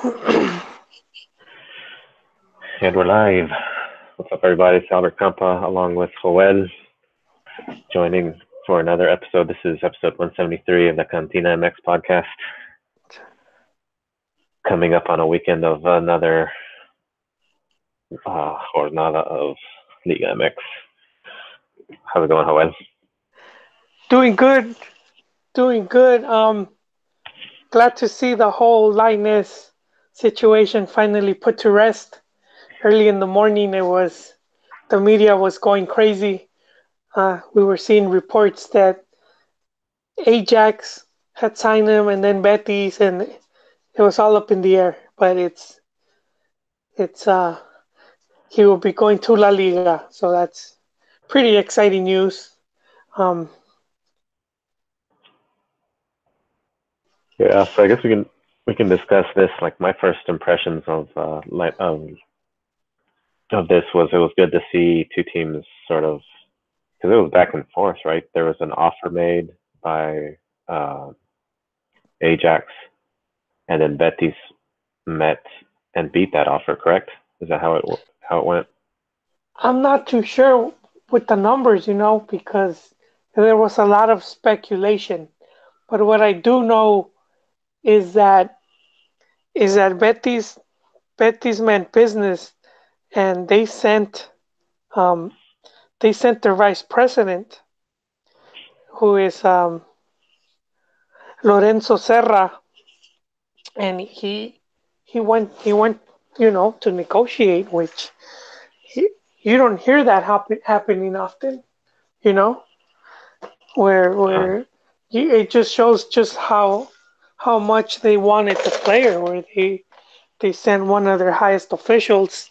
And we're live. What's up, everybody? It's Albert Campa along with Joel joining for another episode. This is episode 173 of the CantinaMX podcast. Coming up on a weekend of another Jornada of LigaMX. How's it going, Joel? Doing good, doing good. Glad to see the whole Linus situation finally put to rest. Early in the morning, the media was going crazy. We were seeing reports that Ajax had signed him, and then Betis, and it was all up in the air. But it's he will be going to La Liga, so that's pretty exciting news. Um, Yeah, so I guess we can discuss this. Like my first impressions of this was it was good to see two teams sort of because it was back and forth, right? There was an offer made by Ajax, and then Betis met and beat that offer. Correct? Is that how it went? I'm not too sure with the numbers, because there was a lot of speculation. But what I do know is that Betis meant business, and um they sent their vice president, who is Lorenzo Serra, and he went to negotiate, which he, you don't hear that happening often, you know Uh, where it just shows just how much they wanted the player, where they sent one of their highest officials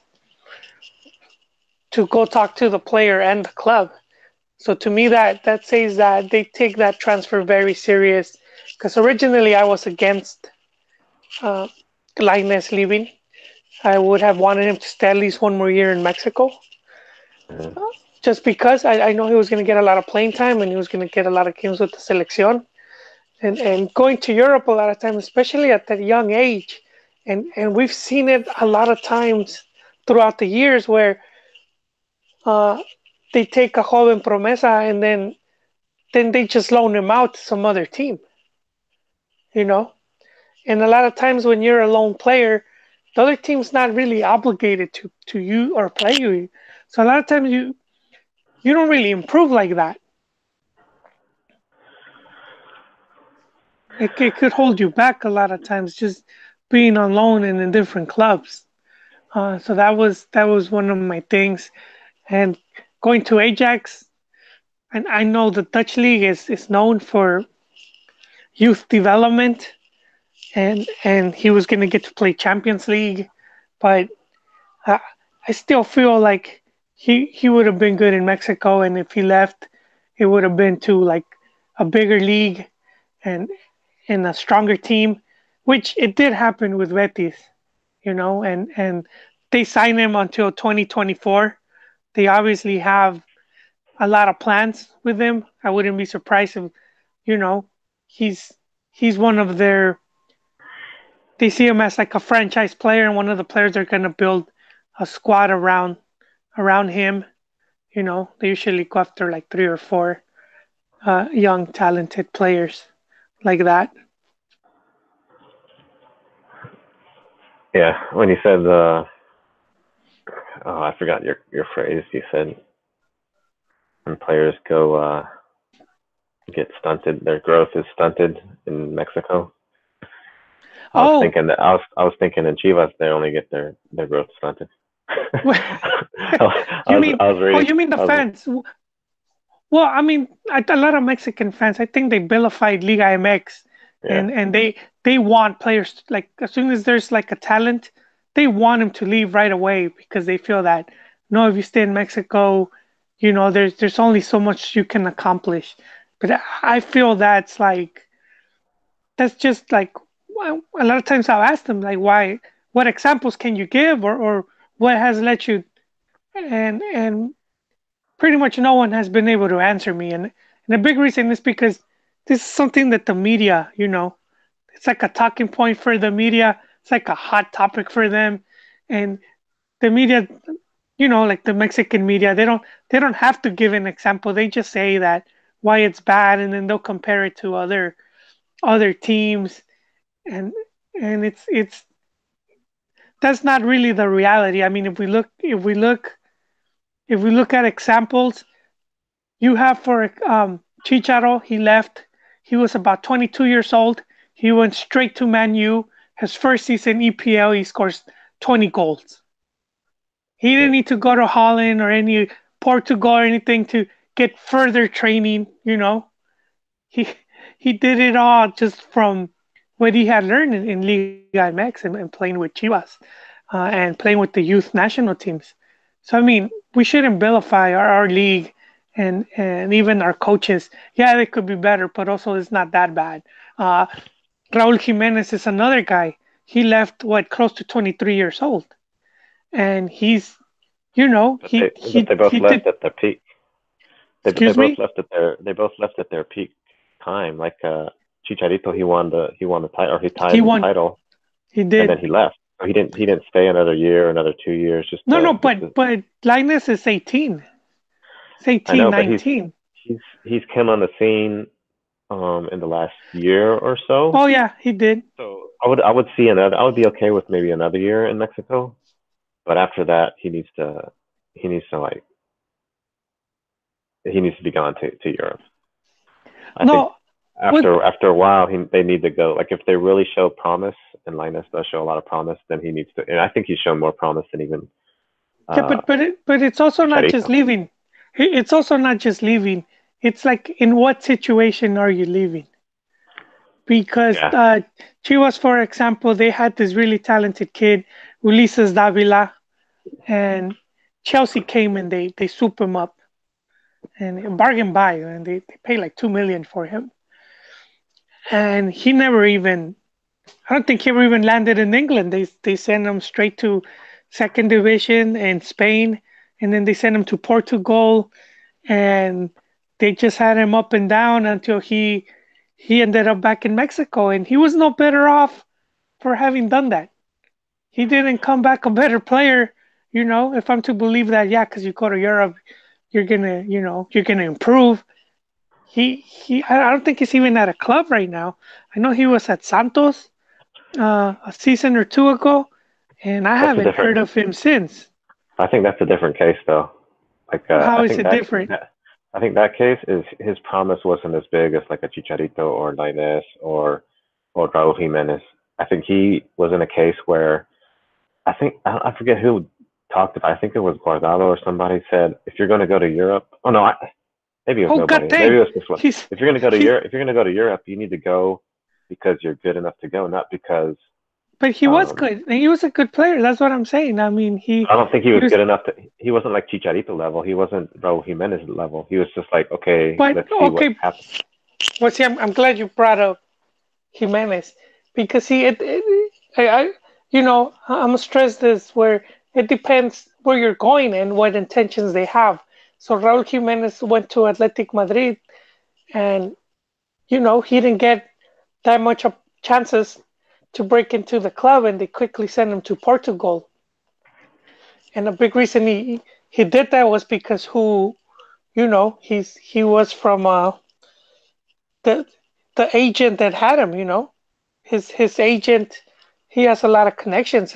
to go talk to the player and the club. So to me, that says that they take that transfer very serious. Because originally I was against uh, Lainez leaving. I would have wanted him to stay at least one more year in Mexico, uh, just because I know he was going to get a lot of playing time and he was going to get a lot of games with the selección. And going to Europe a lot of times, especially at that young age, and we've seen it a lot of times throughout the years where uh, they take a joven promesa and then they just loan him out to some other team, you know. And a lot of times when you're a lone player, the other team's not really obligated to you or play you. So a lot of times you don't really improve like that. It could hold you back a lot of times just being on loan and in different clubs. So that was one of my things. And going to Ajax, and I know the Dutch league is known for youth development, and he was going to get to play Champions League, but uh, I still feel like he would have been good in Mexico, and if he left, it would have been to like a bigger league and a stronger team, which it did happen with Betis, and they signed him until 2024. They obviously have a lot of plans with him. I wouldn't be surprised if, you know, he's he's one of their. They see him as like a franchise player, and one of the players they're gonna build a squad around him. They usually go after like three or four young talented players like that. yeah, when you said oh, I forgot your phrase. You said when players go get stunted, their growth is stunted in Mexico. I was Oh, thinking that I was thinking in Chivas they only get their growth stunted. you mean? I was Oh, reading. you mean the I was fans? Well, I mean, a lot of Mexican fans, I think they vilified LigaMX, yeah. and they want players like as soon as there's like a talent, they want him to leave right away because they feel that no, if you stay in Mexico, there's only so much you can accomplish. But I feel that's just like a lot of times I'll ask them like why, what examples can you give, or what has led you, and pretty much no one has been able to answer me. And a big reason is because this is something that the media, it's like a talking point for the media. it's like a hot topic for them, and the media, like the Mexican media, they don't have to give an example. They just say that why it's bad, and then they'll compare it to other teams, and it's that's not really the reality. I mean, if we look at examples, you have for Chicharo, he left. He was about 22 years old. He went straight to Man U. His first season EPL, he scores 20 goals. He didn't Yeah. need to go to Holland or any Portugal or anything to get further training. He he did it all just from what he had learned in Liga MX and playing with Chivas and playing with the youth national teams. So I mean, we shouldn't vilify our league and even our coaches. Yeah, they could be better, but also it's not that bad. Uh, Raul Jimenez is another guy. He left close to 23 years old, and he's But he but he they both he did. left at their peak. They Excuse both me. left at their peak time. Like Chicharito, he won the title, or he He tied the won. title, He and then did. he left. So he didn't stay another year, another 2 years, just No, no, to just but to. but Linus is 18. It's I 18, know, but he's 19. he's come on the scene in the last year or so. Oh yeah, he did. So I would be okay with maybe another year in Mexico, but after that he needs to like he needs to be gone to Europe. I think No, what? after a while they need to go. Like if they really show promise, and Linus does show a lot of promise, then he needs to. And I think he's shown more promise than even Yeah, uh, but it's also not just Chicharito. leaving. It's also not just leaving. It's like in what situation are you leaving? Because Yeah, Chivas, for example, they had this really talented kid, Ulises Davila, and Chelsea came and they soup him up and bargain buy, and they pay like 2 million for him, and he never even. I don't think he ever even landed in England. They sent him straight to second division in Spain, and then they sent him to Portugal, and they just had him up and down until he ended up back in Mexico, and he was no better off for having done that. He didn't come back a better player, if I'm to believe that, yeah, because you go to Europe, you're gonna improve. I don't think he's even at a club right now. I know he was at Santos a season or two ago, and I that's a haven't different. heard of him since. I think that's a different case though. Like How is it different? I think that case is his promise wasn't as big as like a Chicharito or Linus or Raul Jimenez. I think he was in a case where I forget who talked about. I think it was Guardado or somebody said if you're going to go to Europe. Oh no, maybe it was Oh God nobody. Maybe dang, it was this one. he's If you're going to go to he, Europe, if you're going to go to Europe, you need to go because you're good enough to go, not because. but he was Um, good. He was a good player. That's what I'm saying. I mean, he I don't think he he was was. good enough to. He wasn't like Chicharito level. He wasn't Raul Jimenez level. He was just like, okay, But let's see what okay, happens. well, see, I'm glad you brought up Jimenez because he, I'm gonna stress this where it depends where you're going and what intentions they have. So Raul Jimenez went to Athletic Madrid, and he didn't get that much of chances to break into the club, and they quickly sent him to Portugal. And a big reason he did that was because he was from the the agent that had him. His agent, he has a lot of connections.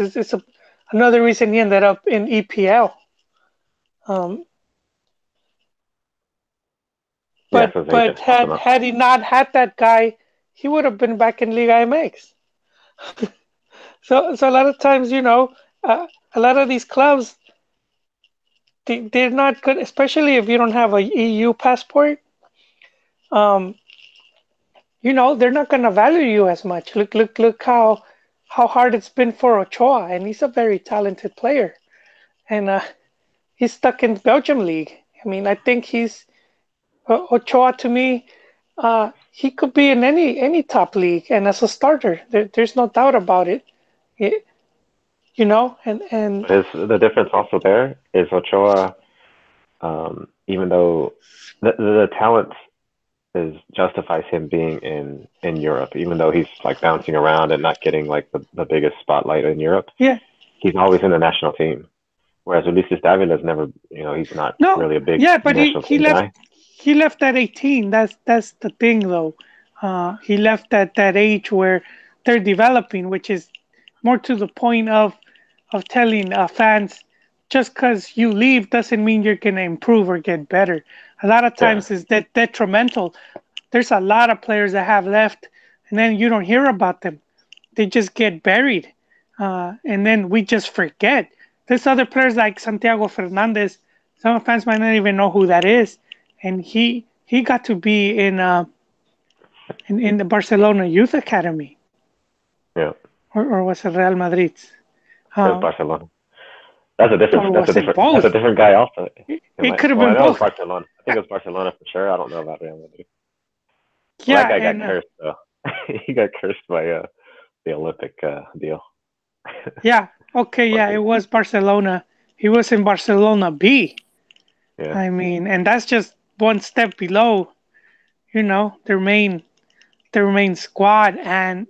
Another reason he ended up in EPL. Um, Yeah, but so his but agent helped him had out. had he not had that guy, he would have been back in Liga MX. So a lot of times, a lot of these clubs, they're not good, especially if you don't have a EU passport. Um, they're not gonna value you as much. Look how hard it's been for Ochoa, and he's a very talented player, and he's stuck in Belgium league. I mean, I think Ochoa to me. He could be in any top league, and as a starter, there's no doubt about it. It- and But the difference also there is Ochoa, even though the talent justifies him being in Europe, even though he's like bouncing around and not getting like the biggest spotlight in Europe. Yeah. He's always in the national team. Whereas Ulises Davila's never, he's not No. really a big Yeah, but national team guy. he left at 18. That's the thing though. He left at that age where they're developing, which is more to the point of telling fans just because you leave doesn't mean you're going to improve or get better. A lot of Yeah, times is that detrimental. There's a lot of players that have left and then you don't hear about them. They just get buried. And then we just forget. There's other players like Santiago Fernandez. Some fans might not even know who that is. And he got to be in the Barcelona Youth Academy. yeah. Or was it Real Madrid? It was Barcelona. That's a Or different. was it That's a both? different guy also. It could have Well, I been know it was both. Barcelona. I think it was Barcelona for sure. I don't know about Real Madrid. Well, Yeah, that guy and got cursed though. He got cursed by the Olympic deal. yeah, okay, yeah, it was Barcelona. He was in Barcelona B. Yeah. I mean, and that's just one step below, their main squad, and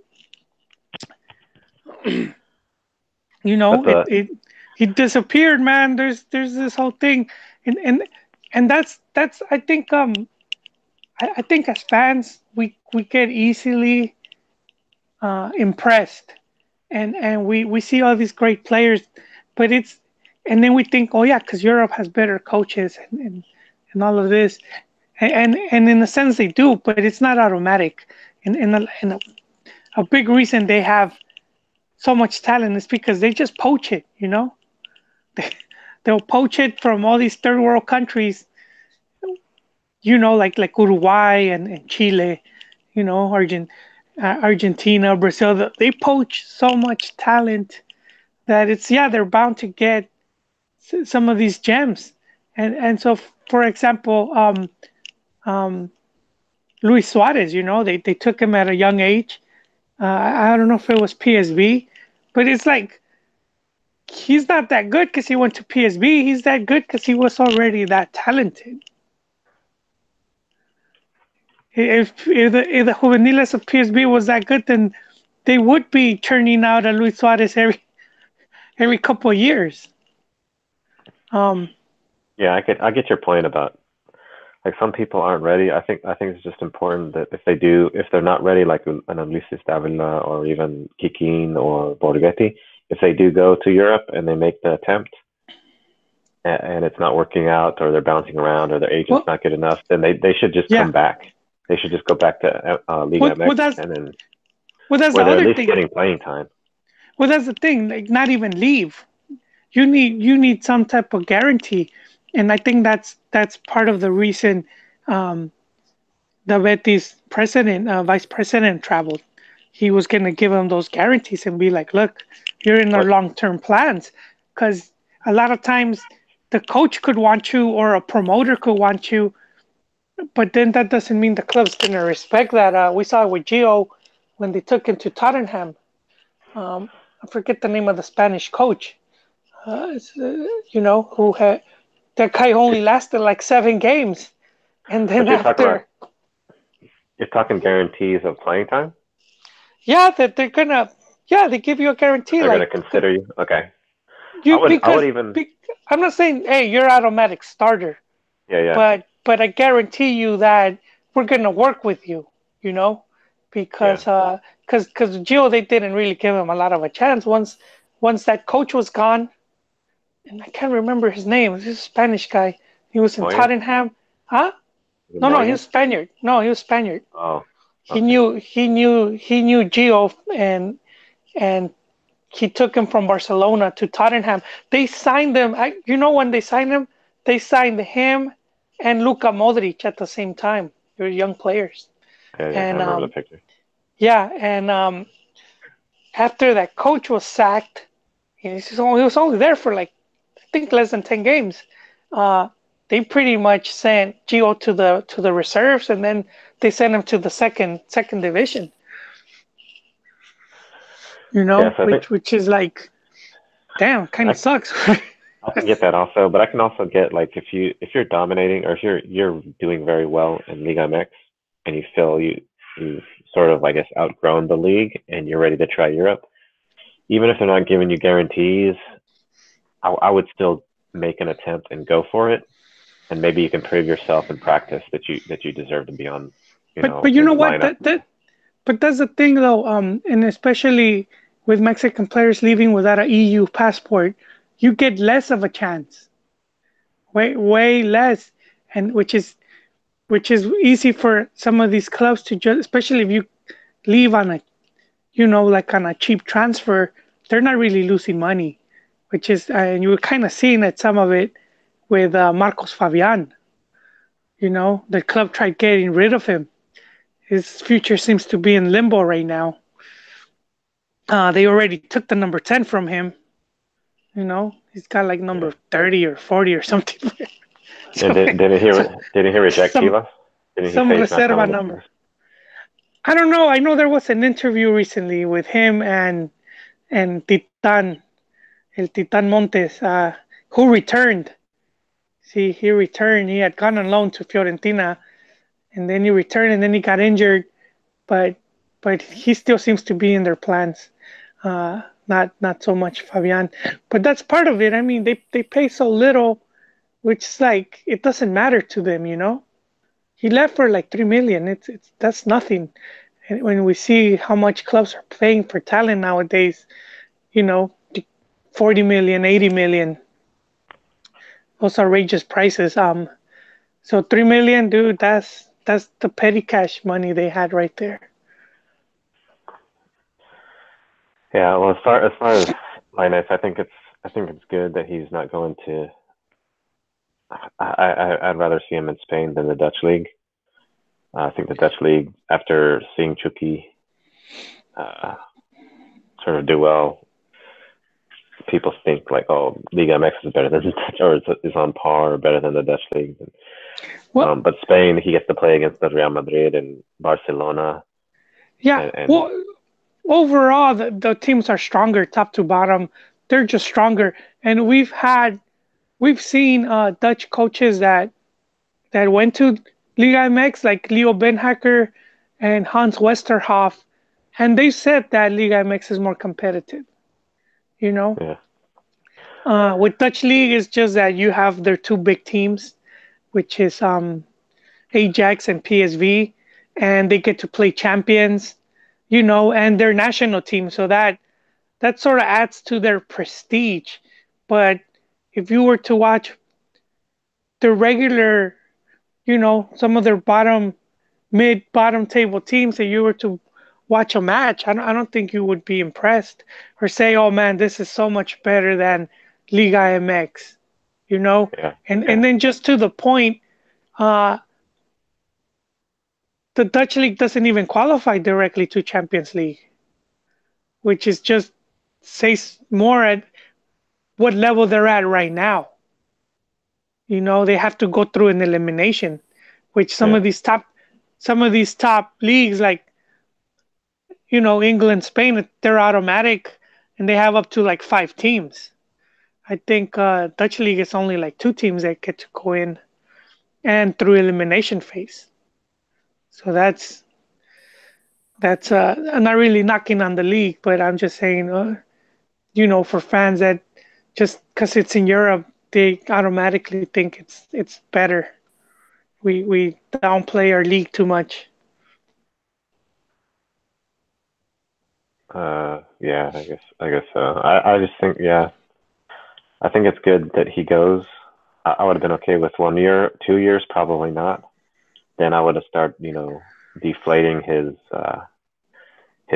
But it he disappeared, man. There's this whole thing, and that's I think as fans we get easily impressed, and we see all these great players, but and then we think, oh yeah, because Europe has better coaches and all of this, and in a sense they do, but it's not automatic. A big reason they have so much talent is because they just poach it, they'll poach it from all these third world countries, like Uruguay and Chile, Argentina, Brazil. They poach so much talent that they're bound to get some of these gems. And so, for example, um, Luis Suarez, they took him at a young age. I don't know if it was PSV, but it's like he's not that good because he went to PSV. He's that good because he was already that talented. If the juveniles of PSV was that good, then they would be churning out a Luis Suarez every couple of years. yeah, I get your point about like some people aren't ready. I think it's just important that if they're not ready, like an Ulises Davila or even Kikin or Borghetti, if they do go to Europe and they make the attempt and it's not working out or they're bouncing around or their agent's Well, not good enough, then they should just yeah. come back. They should just go back to LigaMX and then that's where the they're at other least thing. getting playing time. Well, that's the thing. Like, not even leave. You need some type of guarantee, and I think that's part of the reason the Betis vice president traveled. He was going to give them those guarantees and be like, look, you're in our What long-term plans. Because a lot of times the coach could want you or a promoter could want you, but then that doesn't mean the club's going to respect that. We saw it with Gio when they took him to Tottenham. I forget the name of the Spanish coach, who had that guy only lasted like 7 games. And then what you're talking about? after, You're talking guarantees of playing time. yeah, that they're gonna, yeah, they give you a guarantee, They're like gonna consider you. Okay. you I would because even. I'm not saying, hey, you're automatic starter, Yeah, yeah, but I guarantee you that we're gonna work with you, you know, yeah. because Gio, they didn't really give him a lot of a chance once that coach was gone, and I can't remember his name. This is a Spanish guy. He was in Moya? Tottenham, huh? Is it No, he Moya? was Spaniard. No, he was Spaniard. Oh, He okay. knew Gio, and he took him from Barcelona to Tottenham. They signed him. When they signed him and Luka Modric at the same time. They were young players, Yeah, yeah. I and remember the picture. yeah, and after that coach was sacked, he was only there for like I think less than 10 games. Uh, they pretty much sent Gio to the reserves, and then they sent him to the second division. Yeah, so I think Which is like, damn, kind of I sucks. I can get that also, but I can also get like if you're dominating or if you're doing very well in Liga MX, and you feel you've sort of, I guess, outgrown the league and you're ready to try Europe, even if they're not giving you guarantees, I would still make an attempt and go for it, and maybe you can prove yourself in practice that you deserve to be on, But you in know the what? lineup. But that's the thing though. And especially with Mexican players leaving without an EU passport, you get less of a chance. Way less, and which is easy for some of these clubs to just, especially if you leave on a, like on a cheap transfer, they're not really losing money, which is, and you were kind of seeing it, some of it with Marcos Fabian. The club tried getting rid of him. His future seems to be in limbo right now. They already took the number 10 from him. He's got like Yeah. number 30 or 40 or something. And so, didn't he reject some Chivas? Didn't he some say he's not reserva coming to number. Chivas? I don't know. I know there was an interview recently with him and Titan, El Titan Montes, who returned. See, he returned. He had gone on loan to Fiorentina, and then he returned, and then he got injured. But he still seems to be in their plans. Not so much Fabian, but that's part of it. I mean, they pay so little, which is like it doesn't matter to them. He left for like 3 million. It's that's nothing. And when we see how much clubs are paying for talent nowadays, you know, 40 million, 80 million, those outrageous prices. So 3 million, dude, that's the petty cash money they had right there. Yeah, well, as far as Linus, I think it's good that he's not going to. I'd rather see him in Spain than the Dutch league. I think the Dutch league, after seeing Chucky uh, sort of do well, people think like, oh, LigaMX is better than the Dutch, or is on par or better than the Dutch league. Well, But Spain, he gets to play against the Real Madrid and Barcelona, yeah. and Well, overall, the teams are stronger, top to bottom. They're just stronger, and we've seen Dutch coaches that went to Liga MX, like Leo Benhacker and Hans Westerhoff, and they said that Liga MX is more competitive. You know, yeah, with Dutch League, it's just that you have their two big teams, which is Ajax and PSV, and they get to play champions. And their national team, so that sort of adds to their prestige. But if you were to watch the regular, some of their bottom table teams, and you were to watch a match, I don't think you would be impressed or say, "Oh man, this is so much better than Liga MX." You know, yeah, and yeah, then just to the point, uh, the Dutch league doesn't even qualify directly to Champions League, which is just says more at what level they're at right now. They have to go through an elimination, which some yeah. of these top leagues like England, Spain, they're automatic, and they have up to like 5 teams. I think Dutch league is only like 2 teams that get to go in and through elimination phase. So that's I'm not really knocking on the league, but I'm just saying, for fans that just because it's in Europe, they automatically think it's better. We downplay our league too much. Yeah, I guess so. I just think, yeah, I think it's good that he goes. I would have been okay with 1 year, 2 years, probably not. Then I would have started, deflating his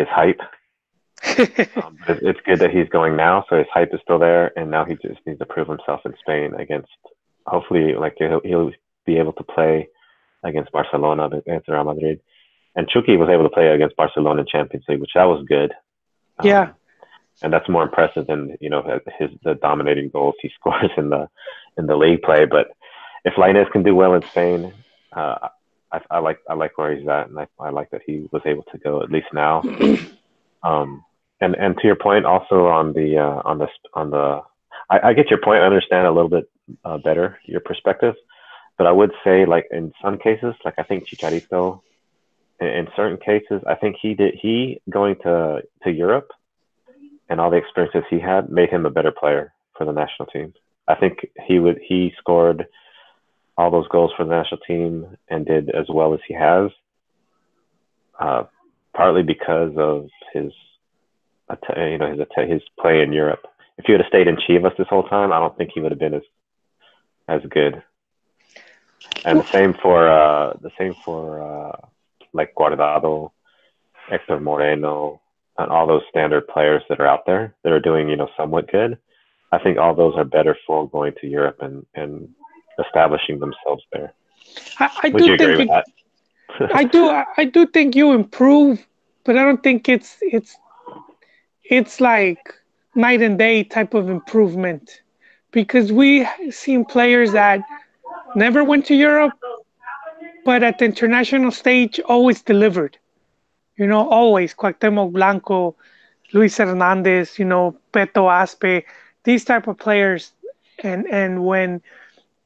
hype. But it's good that he's going now, so his hype is still there, and now he just needs to prove himself in Spain against. Hopefully, like he'll be able to play against Barcelona, against Real Madrid, and Chucky was able to play against Barcelona in Champions League, which that was good. Yeah, Um, and that's more impressive than the dominating goals he scores in the league play. But if Linus can do well in Spain, I like where he's at, and I like that he was able to go at least now. Um, and to your point, also on the, I get your point. I understand a little bit better your perspective, but I would say like in some cases, like I think Chicharito in certain cases, I think he going to Europe and all the experiences he had made him a better player for the national team. I think he scored all those goals for the national team and did as well as he has, uh, partly because of his his play in Europe. If he would have stayed in Chivas this whole time, I don't think he would have been as good. And the same for like Guardado, Hector Moreno, and all those standard players that are out there that are doing somewhat good. I think all those are better for going to Europe and establishing themselves there. I Would do you agree think with you, that? I do think you improve, but I don't think it's like night and day type of improvement, because we seen players that never went to Europe, but at the international stage always delivered. Always Cuauhtemoc Blanco, Luis Hernandez, Beto Aspe, these type of players, and when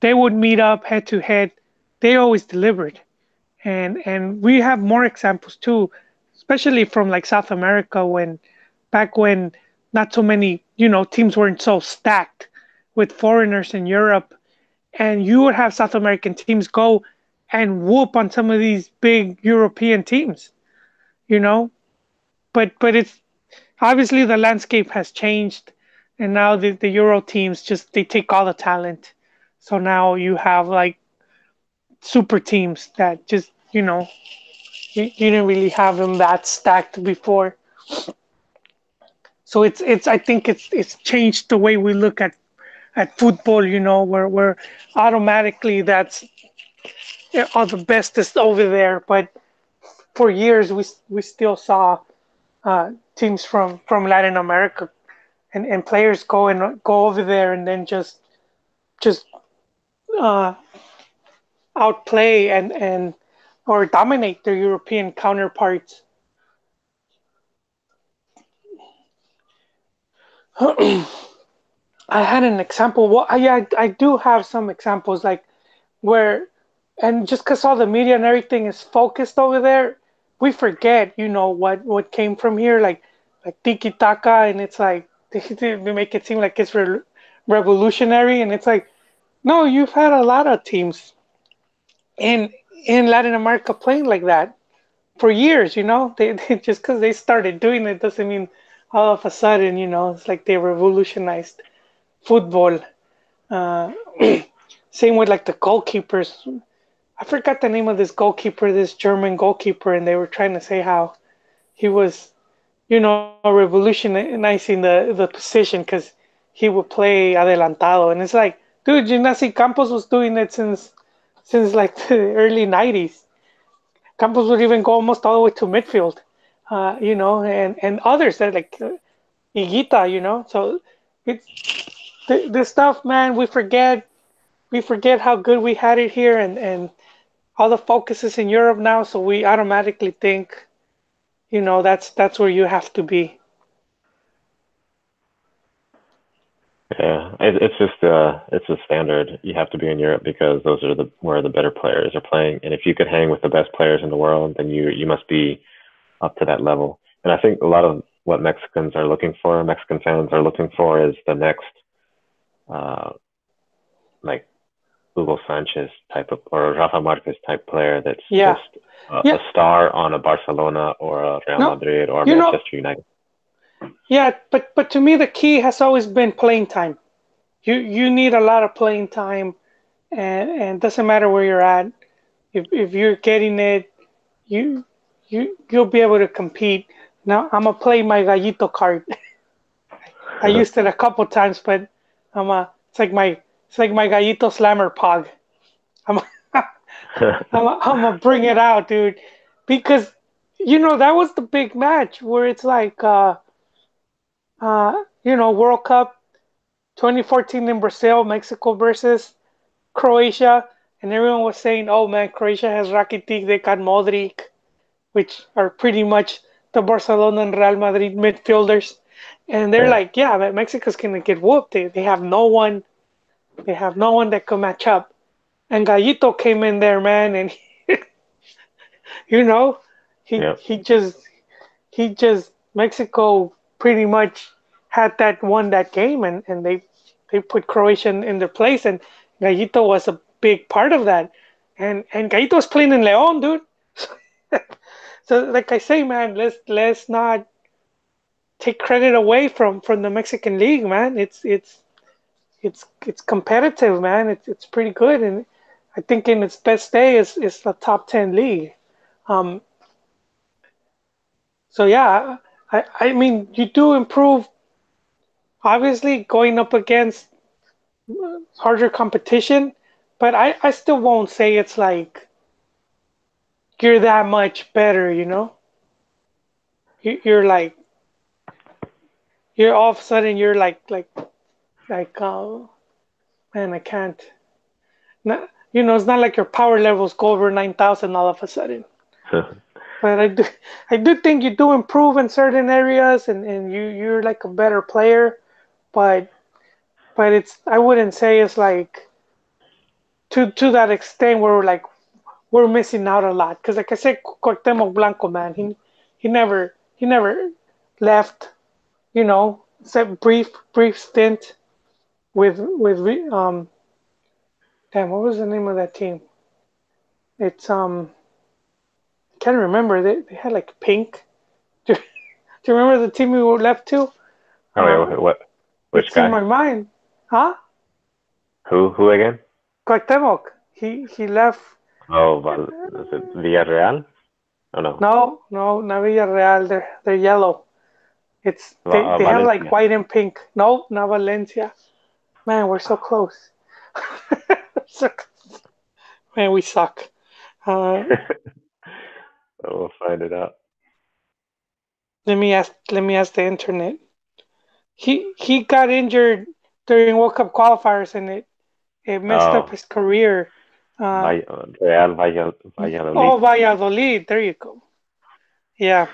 they would meet up head to head, they always delivered. And we have more examples too, especially from like South America, when back when not so many teams weren't so stacked with foreigners in Europe, and you would have South American teams go and whoop on some of these big European teams, you know. But it's obviously the landscape has changed, and now the Euro teams just they take all the talent. So now you have like super teams that just you didn't really have them that stacked before. So it's I think it's changed the way we look at football. Where automatically that's all the best is over there. But for years we still saw teams from Latin America and players go over there and then just uh, outplay and or dominate their European counterparts. I had an example. Well, I do have some examples like where, and just because all the media and everything is focused over there, we forget, what came from here, like tiki taka, and it's like they make it seem like it's revolutionary, and it's like, no, you've had a lot of teams in in Latin America playing like that for years. They just because they started doing it doesn't mean all of a sudden, it's like they revolutionized football. Uh, Same with like the goalkeepers. I forgot the name of this goalkeeper, this German goalkeeper, and they were trying to say how he was, revolutionizing the position because he would play adelantado, and it's like, dude, Gimnasi Campos was doing it since like the early '90s. Campos would even go almost all the way to midfield, and others that like Higuita, So it's this stuff, man. We forget how good we had it here, and all the focus is in Europe now, so we automatically think, that's where you have to be. Yeah, it's a standard. You have to be in Europe because those are the where the better players are playing. And if you could hang with the best players in the world, then you must be up to that level. And I think a lot of what Mexican fans are looking for, is the next uh, like Hugo Sanchez type of or Rafa Marquez type player that's Yeah, just a yeah. star on a Barcelona or a Real No, Madrid or you know, Manchester United. yeah. But to me, the key has always been playing time. You need a lot of playing time, and doesn't matter where you're at. If you're getting it, you you'll be able to compete. Now I'm gonna play my gallito card. I used it a couple times, but it's like my gallito slammer pog. I'm I'm gonna bring it out, dude, because that was the big match where it's like World Cup 2014 in Brazil, Mexico versus Croatia, and everyone was saying, "Oh man, Croatia has Rakitic, they got Modric, which are pretty much the Barcelona and Real Madrid midfielders." And they're Yeah. like, "Yeah, but Mexico's gonna get whooped. They have no one. They have no one that can match up." And Gallito came in there, man, and you know, He Yep. he just he just Mexico pretty much had that game, and they put Croatia in their place, and Gallito was a big part of that, and Gallito was playing in León, dude. So like I say, man, let's not take credit away from the Mexican league, man. It's competitive, man. It's pretty good, and I think in its best day is a top 10 league. Um, so yeah, I mean you do improve. Obviously, going up against harder competition, but I still won't say it's like you're that much better. You're like you're all of a sudden you're like man, I can't. Not, it's not like your power levels go over 9,000 all of a sudden. But I do think you do improve in certain areas, and you're like a better player. But I wouldn't say it's like to that extent where we're missing out a lot. Because like I said, Cuauhtemoc Blanco, man, he never left. Except brief stint with damn, what was the name of that team? It's I can't remember. They had like pink. Do, do you remember the team we were left to? Oh wait, what? Which It's in guy? my mind. Huh? Who again? Cuauhtemoc. He left. Oh, is it Villarreal? Oh no, No, not Villarreal. They're yellow. It's they have like Valencia. white and pink. No, not Valencia. Man, we're so close. So, man, we suck. Uh, We'll find it out. let me ask the internet. He got injured during World Cup qualifiers, and it messed up Oh, his career. Uh, Real Valladolid. oh, Valladolid. There you go. Yeah,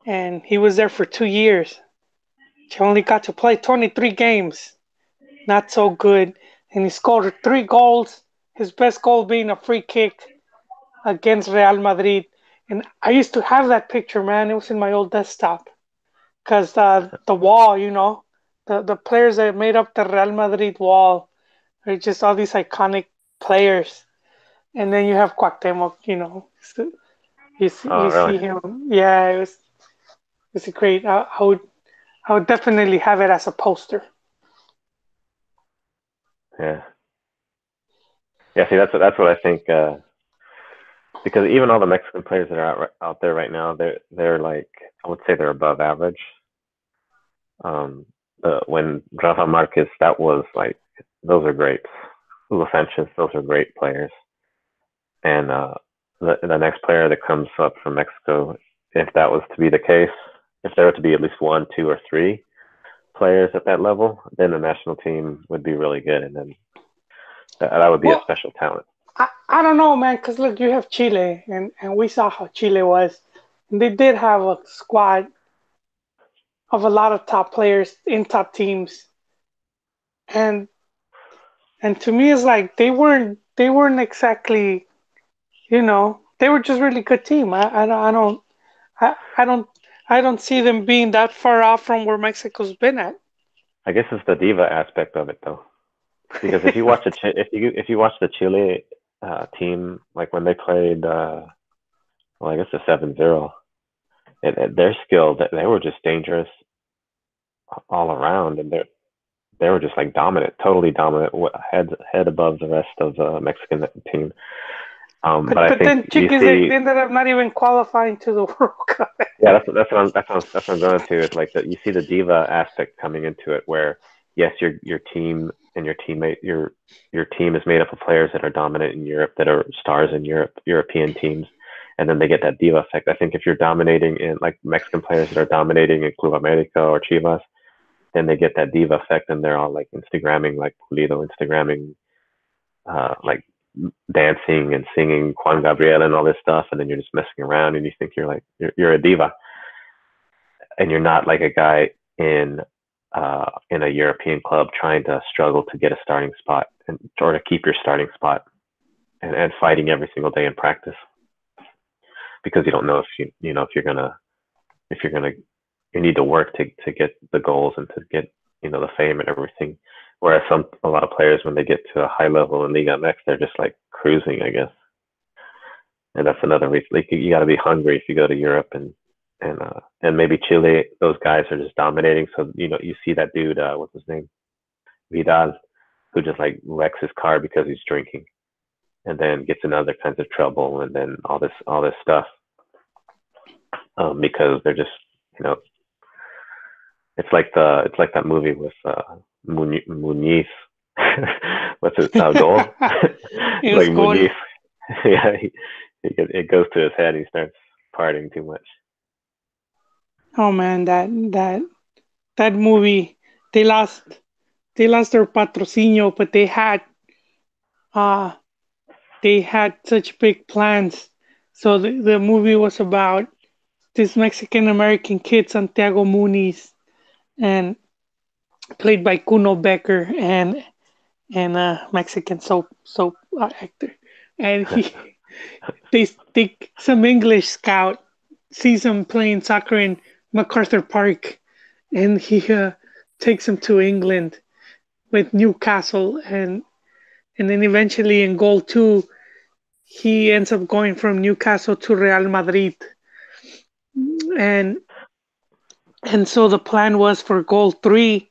and he was there for 2 years. He only got to play 23 games. Not so good. And he scored 3 goals. His best goal being a free kick against Real Madrid. And I used to have that picture, man. It was in my old desktop. Because the wall, the players that made up the Real Madrid wall are just all these iconic players. And then you have Cuauhtemoc, so Oh, you really? see him. Yeah, it's a great. I would definitely have it as a poster. Yeah. Yeah. See, that's what I think. Because even all the Mexican players that are out there right now, they're like, I would say they're above average. Um, when Rafa Marquez, that was like, those are great. Hugo Sanchez, those are great players. And the next player that comes up from Mexico, if that was to be the case, if there were to be at least one, two, or three players at that level, then the national team would be really good, and then that would be a Well, special talent. I don't know, man, because look, you have Chile, and we saw how Chile was. And they did have a squad of a lot of top players in top teams. And and to me, it's like they weren't exactly, they were just really good team. I don't see them being that far off from where Mexico's been at. I guess it's the diva aspect of it, though, because if you watch if you watch the Chile team, like when they played, well, I guess the 7-0, their skill, that they were just dangerous all around, and they were just like dominant, totally dominant, head above the rest of the Mexican team. But But I but think then you Chiquis, they see, ended up not even qualifying to the World Cup. yeah, that's what I'm going to. Is like that you see the diva aspect coming into it, where yes, your team and your team is made up of players that are dominant in Europe, that are stars in European teams, and then they get that diva effect. I think if you're dominating in like Mexican players that are dominating in Club America or Chivas, then they get that diva effect, and they're all like Instagramming, like Pulido Instagramming, like dancing and singing Juan Gabriel and all this stuff, and then you're just messing around, and you think you're like you're a diva, and you're not like a guy in a European club trying to struggle to get a starting spot and or to keep your starting spot and fighting every single day in practice. because you don't know if if you're gonna you need to work to get the goals and to get the fame and everything. Whereas a lot of players, when they get to a high level in LigaMX, they're just like cruising, I guess. And that's another reason. Like, you got to be hungry if you go to Europe and maybe Chile. Those guys are just dominating. So you see that dude, what's his name, Vidal, who just like wrecks his car because he's drinking, and then gets in other kinds of trouble, and then all this stuff, because they're just you know it's like that movie with Muniz. What's his goal? It was Like goal. Muniz. Yeah, it goes to his head. He starts partying too much. Oh man, that movie. They lost they lost their patrocinio, but uh they had such big plans. So the movie was about this Mexican American kid Santiago Muniz, and played by Kuno Becker, and a Mexican soap actor, and they some English scout sees him playing soccer in MacArthur Park, and he takes him to England with Newcastle, and then eventually in goal two he ends up going from Newcastle to Real Madrid, and so the plan was for goal three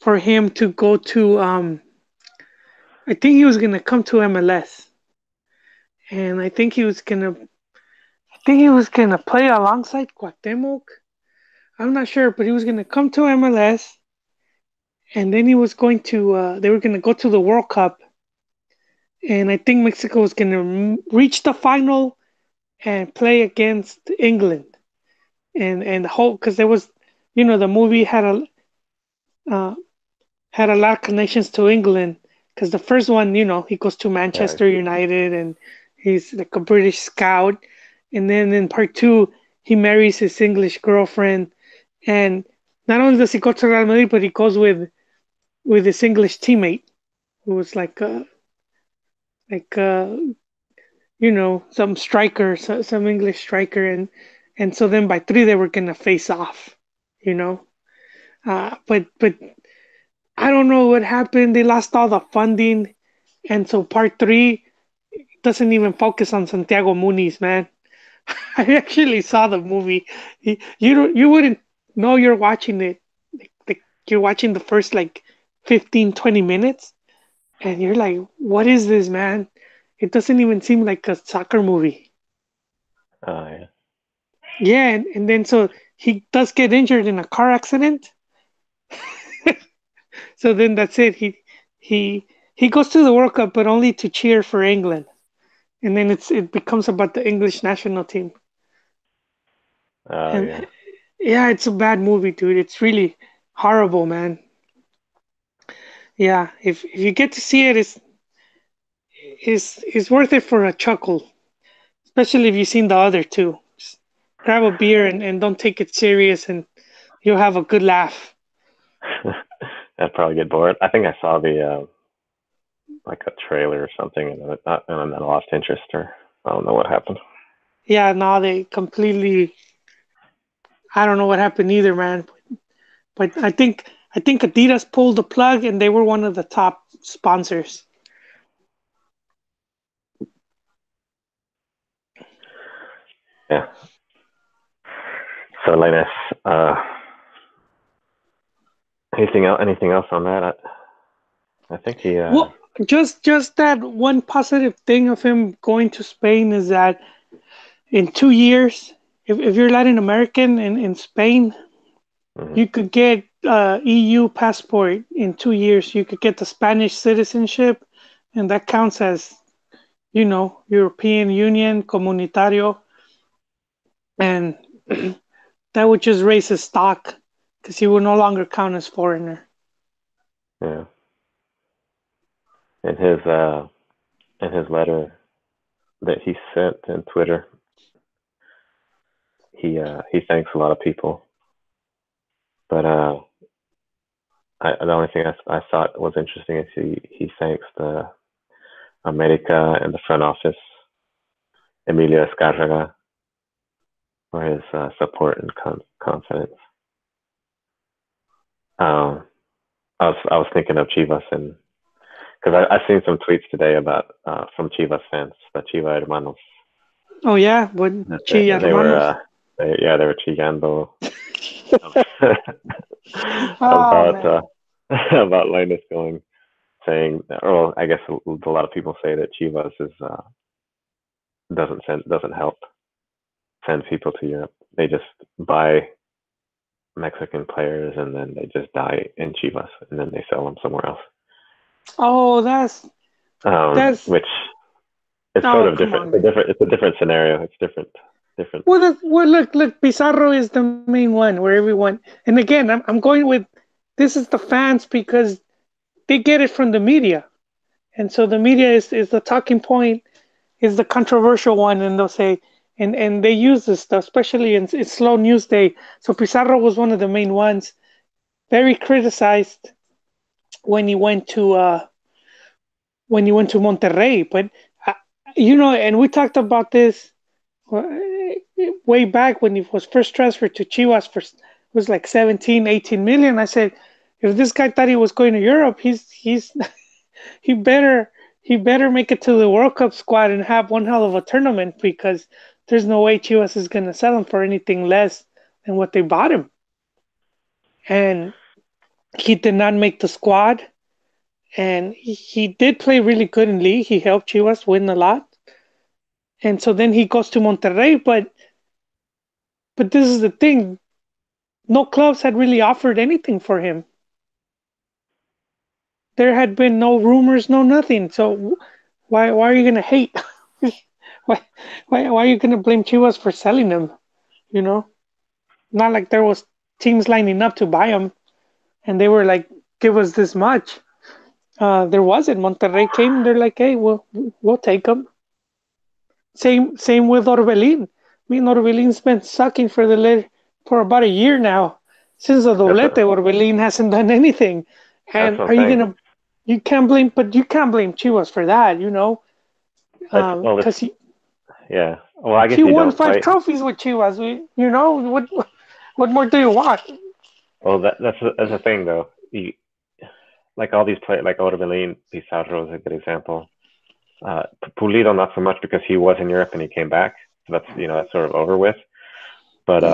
for him to go to I think he was gonna come to MLS, and I think he was gonna play alongside Cuauhtemoc. I'm not sure, but he was gonna come to MLS, and then he was going to they were gonna go to the World Cup, and I think Mexico was gonna reach the final and play against England, and hope, because there was, the movie uh, had a lot of connections to England, because the first one, he goes to Yeah, Manchester United and he's like a British scout, and then in part two he marries his English girlfriend, and not only does he go to Real Madrid, but he goes with his English teammate who was like some striker, some English striker, and so then by three they were gonna face off, you know. But I don't know what happened. They lost all the funding, and so part three doesn't even focus on Santiago Muniz, man. I actually saw the movie. You wouldn't know you're watching it. Like, you're watching the first like 15, 20 minutes, and you're like, what is this, man? It doesn't even seem like a soccer movie. yeah. Yeah, and then so he does get injured in a car accident. So then that's it. He he goes to the World Cup, but only to cheer for England, and then it becomes about the English national team. Oh, And yeah. yeah, it's a bad movie, dude. It's really horrible, man. Yeah, if you get to see it, it's worth it for a chuckle, especially if you've seen the other two. Just grab a beer and don't take it serious, and you'll have a good laugh. I'd probably get bored. I think I saw the like a trailer or something, and then I lost interest, or I don't know what happened. Yeah, no, they completely. I don't know what happened either, man. But I think Adidas pulled the plug, and they were one of the top sponsors. Yeah. So, Linus, anything else on that? I think he. Well, just that one positive thing of him going to Spain is that in 2 years, if you're Latin American in Spain, Mhm. you could get EU passport in 2 years. You could get the Spanish citizenship, and that counts as European Union Comunitario, and that would just raise his stock because he would no longer count as foreigner. Yeah. In his letter that he sent in Twitter, he thanks a lot of people, but the only thing I thought was interesting is he thanks the America and the front office, Emilio Escarraga for his support and confidence. I was thinking of Chivas, and because I seen some tweets today about from Chivas fans, the Chiva hermanos. Oh yeah, what Chi They were hermanos? they were chillando Oh about man. about Linus going, saying, or I guess a lot of people say that Chivas is doesn't help send people to Europe. They just buy Mexican players and then they just die in Chivas and then they sell them somewhere else. Oh, that's. Which it's sort Oh, of come different. on, man. It's a different scenario. It's different. Well, look. Pizarro is the main one where everyone. And again, I'm going with this is the fans because they get it from the media, and so the media is the talking point, is the controversial one, and they'll say, and they use this stuff, especially in slow news day. So Pizarro was one of the main ones, very criticized when he went to Monterrey, but uh, and we talked about this uh, way back when he was first transferred to Chivas for was like 17, 18 million. I said, if this guy thought he was going to Europe, he's he better he better make it to the World Cup squad and have one hell of a tournament because there's no way Chivas is going to sell him for anything less than what they bought him. And he did not make the squad. And he did play really good in league. He helped Chivas win a lot. And so then he goes to Monterrey, but this is the thing. No clubs had really offered anything for him. There had been no rumors, no nothing. So why are you gonna hate? why are you gonna blame Chivas for selling him? You know, not like there was teams lining up to buy him, and they were like, "Give us this much." There wasn't. Monterrey came. They're like, "Hey, we'll take him." Same with Orbelin. I mean, Orbelin's been sucking for about a year now. Since the That's doblete, Orbelin hasn't done anything. that's And what are I'm you saying. gonna? You can't blame Chivas for that, It's because yeah. Well, I guess he you won don't, five right? trophies with Chivas. What more do you want? Well, that's the thing though. Like all these players, like Orbelin, Pizarro is a good example. Pulido not so much because he was in Europe and he came back, so that's sort of over with. But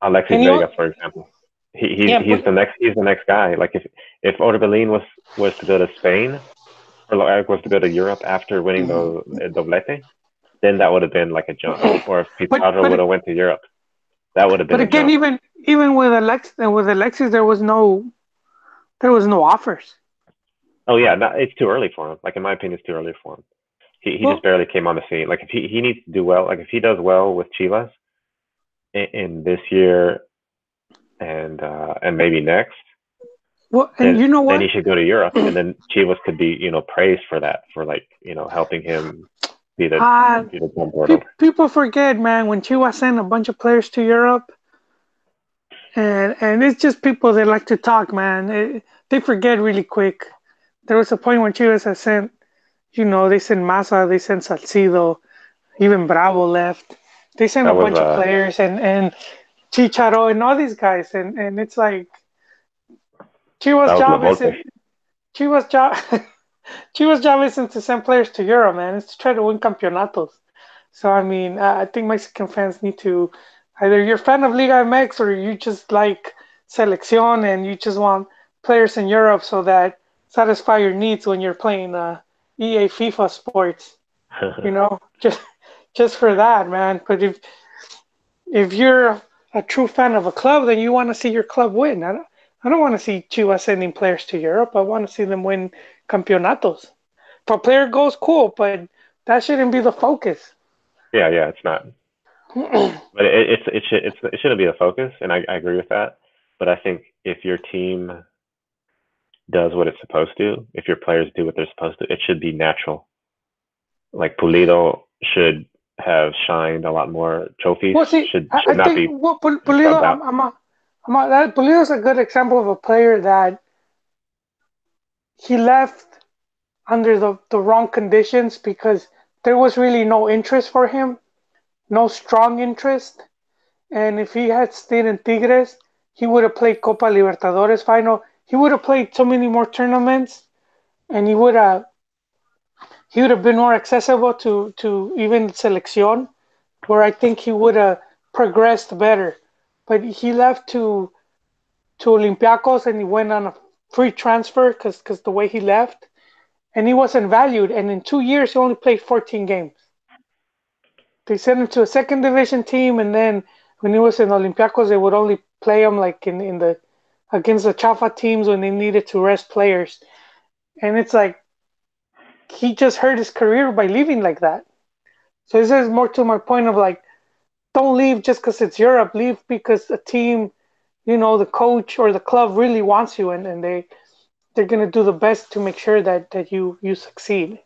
Alexis And Vega, for example, yeah, he's the next guy. Like if Orbelin was to go to Spain or like was to go to Europe after winning the doblete, then that would have been like a jump. Or if but Pizarro would but have went to Europe, that would have been but a again, jump. even with Alexis, there was no offers. Oh yeah, it's too early for him. Like in my opinion, it's too early for him. He just Well, barely came on the scene. Like if he needs to do well, like if he does well with Chivas in this year and maybe next, and then you know then what? he should go to Europe, and then Chivas could be praised for that, for like helping him be the Uh, be the jump portal. People forget, man, when Chivas sent a bunch of players to Europe, and it's just people that like to talk, man. They forget really quick. There was a point when Chivas had sent, they sent Massa, they sent Salcido, even Bravo left. They sent a That was bunch of players and Chicharo and all these guys, and it's like Chivas' that was La job Volpe. isn't Chivas' job. Chivas' job isn't to send players to Europe, man. It's to try to win campeonatos. So I mean, I think Mexican fans need to either you're a fan of LigaMX or you just like selección and you just want players in Europe so that satisfy your needs when you're playing EA FIFA sports. Just for that, man. But if you're a true fan of a club, then you want to see your club win. I don't want to see Chivas sending players to Europe. I want to see them win campeonatos. If a player goes, cool, but that shouldn't be the focus. Yeah, it's not. But it shouldn't be the focus, and I agree with that. But I think if your team does what it's supposed to, if your players do what they're supposed to, it should be natural. Like Pulido should have shined a lot more trophies. Well, see, I Should not think be Pulido, subbed out. Pulido's a good example of a player that he left under the wrong conditions because there was really no interest for him, no strong interest. And if he had stayed in Tigres, he would have played Copa Libertadores final. He would have played so many more tournaments, and he would have been more accessible to even selección, where I think he would have progressed better. But he left to Olympiacos and he went on a free transfer because the way he left, and he wasn't valued. And in 2 years, he only played 14 games. They sent him to a second division team, and then when he was in Olympiacos, they would only play him like in the against the Chafa teams when they needed to rest players. And it's like he just hurt his career by leaving like that. So this is more to my point of like, don't leave just because it's Europe. Leave because a team, the coach or the club really wants you, and they're gonna do the best to make sure that you succeed.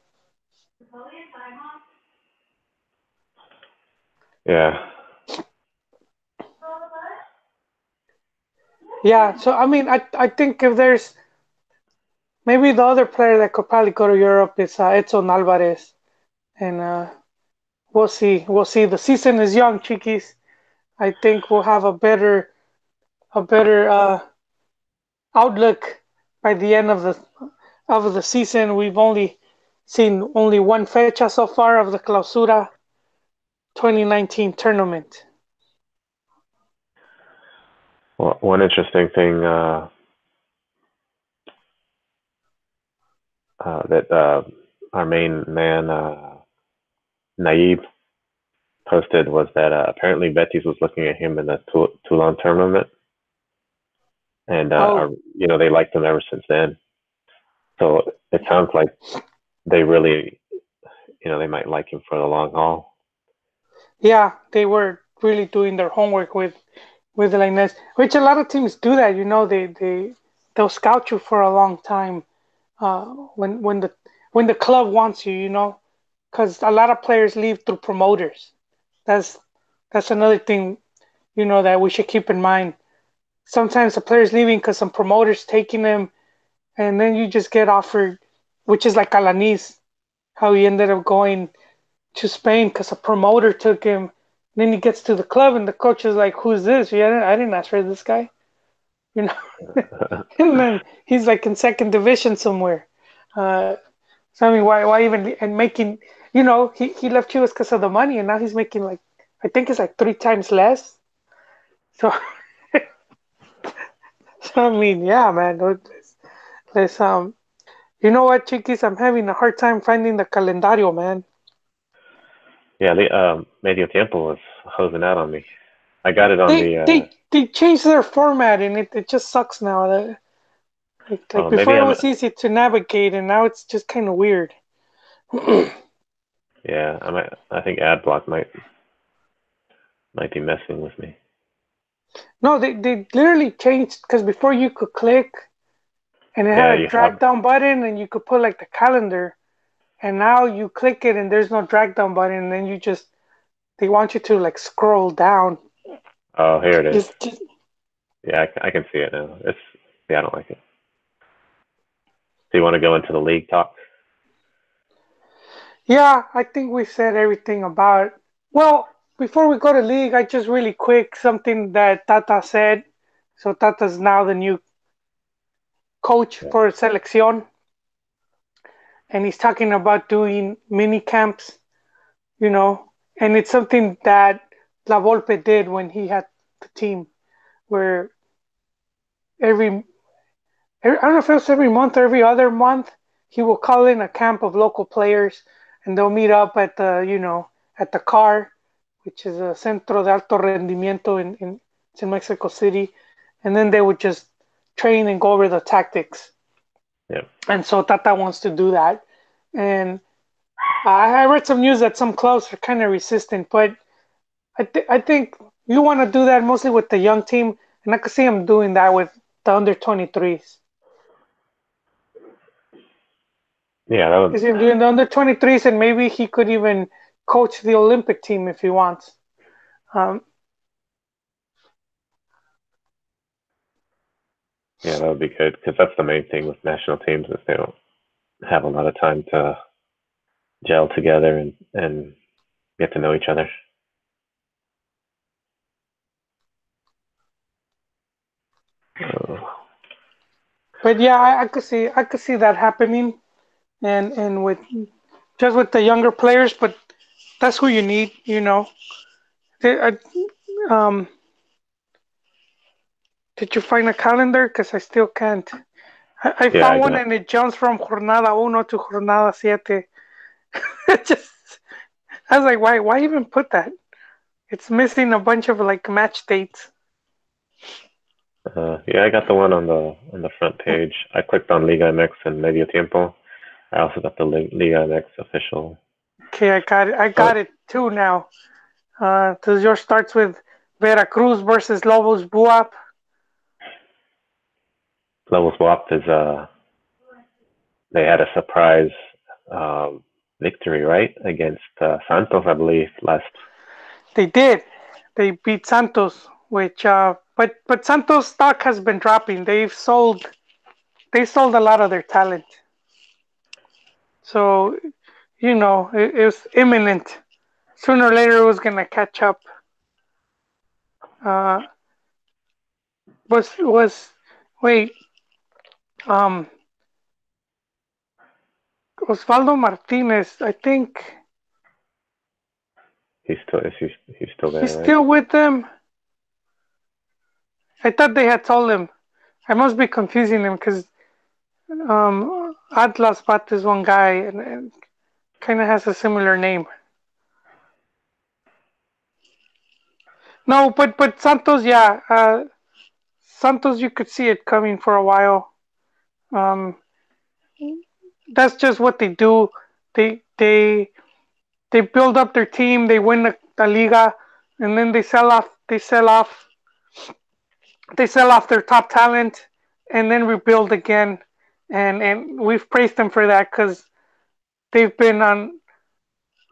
Yeah. Yeah. So I mean, I think if there's maybe the other player that could probably go to Europe is Edson Alvarez, and we'll see. We'll see. The season is young, Chiquis. I think we'll have a better outlook by the end of the season. We've only seen only one fecha so far of the Clausura 2019 tournament. Well, one interesting thing that our main man Naib posted was that apparently Betis was looking at him in the Toulon tournament, and Oh, they liked him ever since then. So it sounds like they really, they might like him for the long haul. yeah, they were really doing their homework with Lainez, which a lot of teams do that. They'll scout you for a long time uh, when the club wants you. Because a lot of players leave through promoters. That's that's another thing that we should keep in mind. Sometimes the player's leaving because some promoters taking them, and then you just get offered, which is like Alanis, how he ended up going to Spain because a promoter took him. Then he gets to the club and the coach is like, "Who's this? Yeah, I didn't ask for this guy." You know, and then he's like in second division somewhere. Uh, so I mean, why even and making? He left Chivas because of the money, and now he's making like I think it's like 3 times less. So, so I mean, yeah, man. Let's. You know what, Chiquis? I'm having a hard time finding the calendario, man. Yeah, Medio Tiempo was hosing out on me. I got it on They the. they they changed their format, and it just sucks now. Like Oh, maybe before, it I'm. was easy to navigate, and now it's just kind of weird. Yeah, I might. I think AdBlock might be messing with me. No, they literally changed because before you could click and it Yeah, had a you have. drag down button and you could put like the calendar, and now you click it and there's no drag down button, and then they want you to like scroll down. Oh, here it is. Just Yeah, I can see it now. Yeah, I don't like it. So you want to go into the league talk? yeah, I think we said everything about it. Well, before we go to league, I just really quick something that Tata said. So Tata's now the new coach Yeah. for Selección, and he's talking about doing mini camps, you know, and it's something that La Volpe did when he had the team, where I don't know if it was every month or every other month, he will call in a camp of local players, and they'll meet up at the CAR, which is a Centro de Alto Rendimiento in Mexico City, and then they would just train and go over the tactics. Yeah. And so Tata wants to do that, and I read some news that some clubs are kind of resistant, but I think you want to do that mostly with the young team, and I could see him doing that with the under 23s. Yeah, that would. Is he doing the under 23s, and maybe he could even coach the Olympic team if he wants. Um, Yeah, that would be good because that's the main thing with national teams is they don't have a lot of time to gel together and get to know each other. But yeah, I could see that happening, and with just with the younger players. But that's who you need, you know. Um, did you find a calendar? Because I still can't. I Yeah, I found one got and it jumps from Jornada uno to Jornada siete. It just, I was like, why even put that? It's missing a bunch of like match dates. yeah, I got the one on the front page. I clicked on LigaMX and Medio Tiempo. I also got the LigaMX official. Okay, I got it. I But got it too now. Does yours starts with Veracruz versus Lobos Buap? Levels Swapped is they had a surprise um, victory, right, against Santos, I believe, last. They did. They beat Santos, which but Santos stock has been dropping. They sold a lot of their talent. So, you know, it was imminent. Sooner or later it was gonna catch up. Uh was wait, um Osvaldo Martinez, I think He's still he's there, right? still with them. I thought they had told him. I must be confusing him because Atlas Bat is one guy and kind of has a similar name. No, but Santos, yeah, Santos, you could see it coming for a while. Um, that's just what they do. They they they build up their team. They win the Liga, and then they sell off. They sell off their top talent, and then rebuild again. And we've praised them for that because they've been on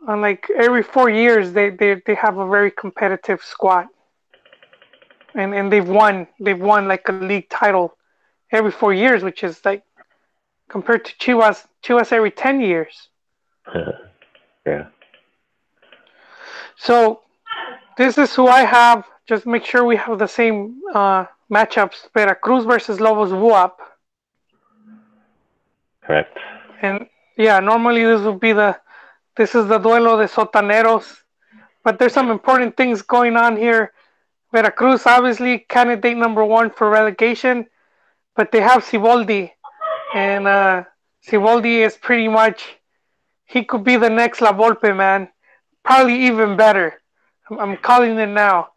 like every 4 years they have a very competitive squad, and they've won like a league title every 4 years, which is like compared to Chivas every 10 years. Yeah. So this is who I have. Just make sure we have the same matchups: Veracruz versus Lobos Buap, Correct. and yeah, normally this is the duelo de sotaneros, but there's some important things going on here. Veracruz obviously candidate number one for relegation, but they have Siboldi, and Siboldi is pretty much he could be the next La Volpe, man. Probably even better. I'm calling it now.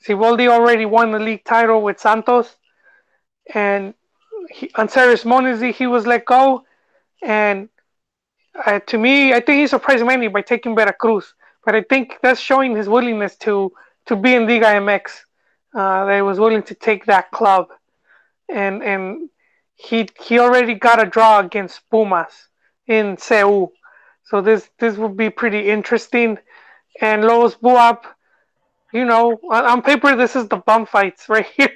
Siboldi already won the league title with Santos, and Anceres Monizzi, he was let go, and to me, I think he surprised many by taking Veracruz. But I think that's showing his willingness to be in LigaMX. That he was willing to take that club, and he already got a draw against Pumas in Seul. So this would be pretty interesting. And Lobos Buap, you know, on paper this is the bum fights right here.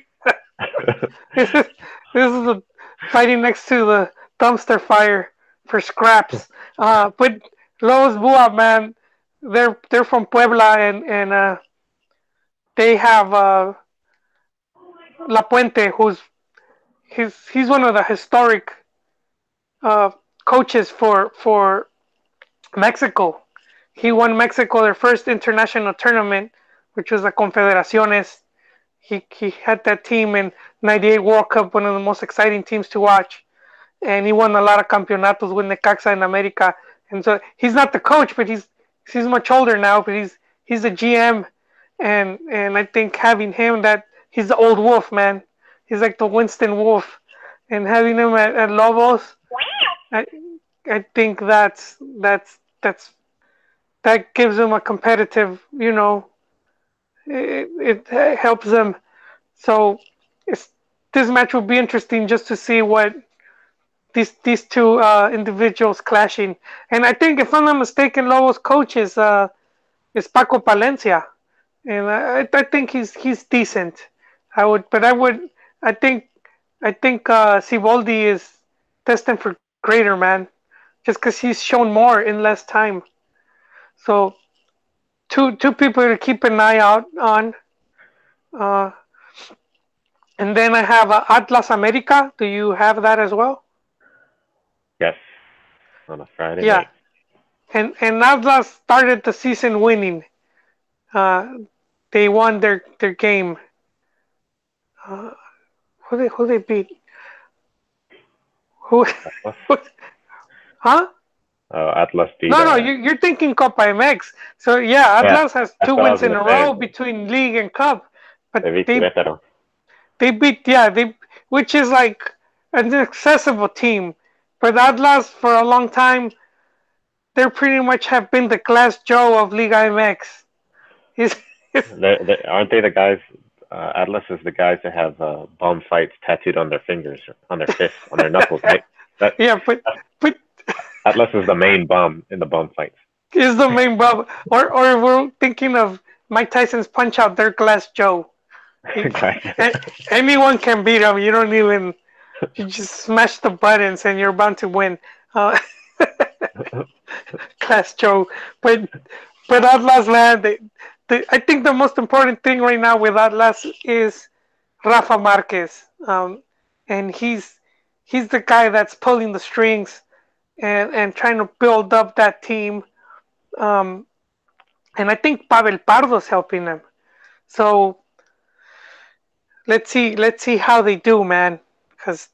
this is the fighting next to the dumpster fire for scraps. But Lobos Buap, man, they're from Puebla, and they have La Puente, he's one of the historic uh, coaches for Mexico. He won Mexico their first international tournament, which was the Confederaciones. He had that team in '98 World Cup, one of the most exciting teams to watch, and he won a lot of campeonatos with Necaxa in America. And so he's not the coach, but he's much older now, but he's the GM, and I think having him that he's the old wolf, man. He's like the Winston Wolf, and having him at Lobos, I I think that gives him a competitive, you know, it helps them. So it's, this match will be interesting just to see what these two individuals clashing. And I think, if I'm not mistaken, Lobos coach is Paco Palencia, and I think he's decent. I think Siboldi is destined for greater, man. just because he's shown more in less time. So two people to keep an eye out on. Uh, and then I have Atlas America. Do you have that as well? Yes, on a Friday Yeah. night. And Atlas started the season winning. Uh, they won their game. Uh, who they beat? Who? Atlas. Huh? Atlas beat. No, you're thinking Copa MX. So yeah, Yeah, Atlas has that's two what I was wins in gonna a say. row between league and cup, They but beat they Querétaro. they beat which is like an accessible team. But Atlas for a long time, they pretty much have been the Glass Joe of LigaMX. He's, Aren't they the guys? Atlas is the guys that have bum fights tattooed on their fingers, on their fists, on their knuckles, right? That, yeah, but Atlas is the main bum in the bum fights. is the main bub. Or we're thinking of Mike Tyson's Punch Out, their Glass Joe. He, anyone can beat him. You don't even. You just smash the buttons and you're bound to win. Uh, Glass Joe, but Atlas, man, I think the most important thing right now with Atlas is Rafa Marquez, and he's the guy that's pulling the strings and trying to build up that team. Um, and I think Pavel Pardo's helping them. So let's see how they do, man, because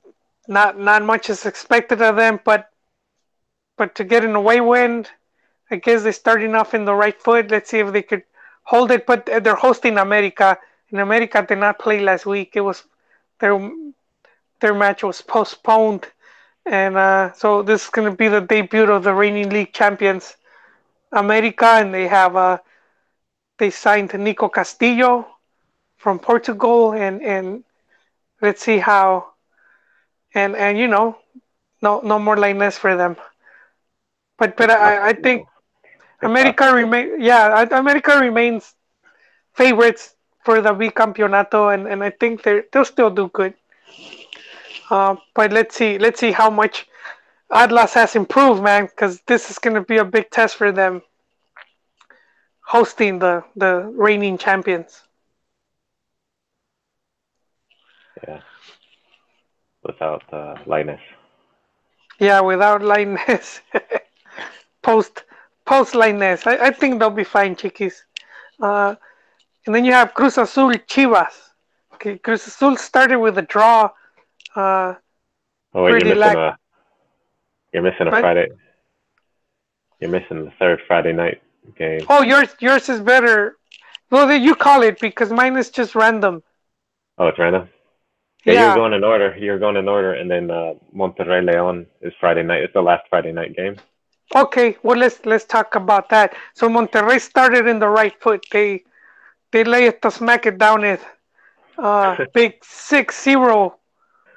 not much is expected of them, but to get an away win, I guess they're starting off in the right foot. Let's see if they could hold it. But they're hosting America, and America did not play last week. It was their their match was postponed, and so this is going to be the debut of the reigning league champions, America, and they signed Nico Castillo from Portugal, and let's see how and no more Lainez for them. But I think America remains favorites for the bicampeonato, and I think they'll still do good. But let's see how much Atlas has improved, man, because this is going to be a big test for them hosting the reigning champions. Yeah, without Linus. Yeah, without Lainez, post post Lainez, I think they'll be fine, Chiquis. Uh, and then you have Cruz Azul Chivas. Okay, Cruz Azul started with a draw. Uh, Oh wait, pretty lack. You're missing a But Friday. You're missing the third Friday night game. oh, yours is better. Well, you call it because mine is just random. Oh, it's random. Yeah, you're Yeah. going in order. You're going in order, and then Monterrey Leon is Friday night. It's the last Friday night game. Okay. Well, let's talk about that. So Monterrey started in the right foot. They lay it to smack it down it. Big 6-0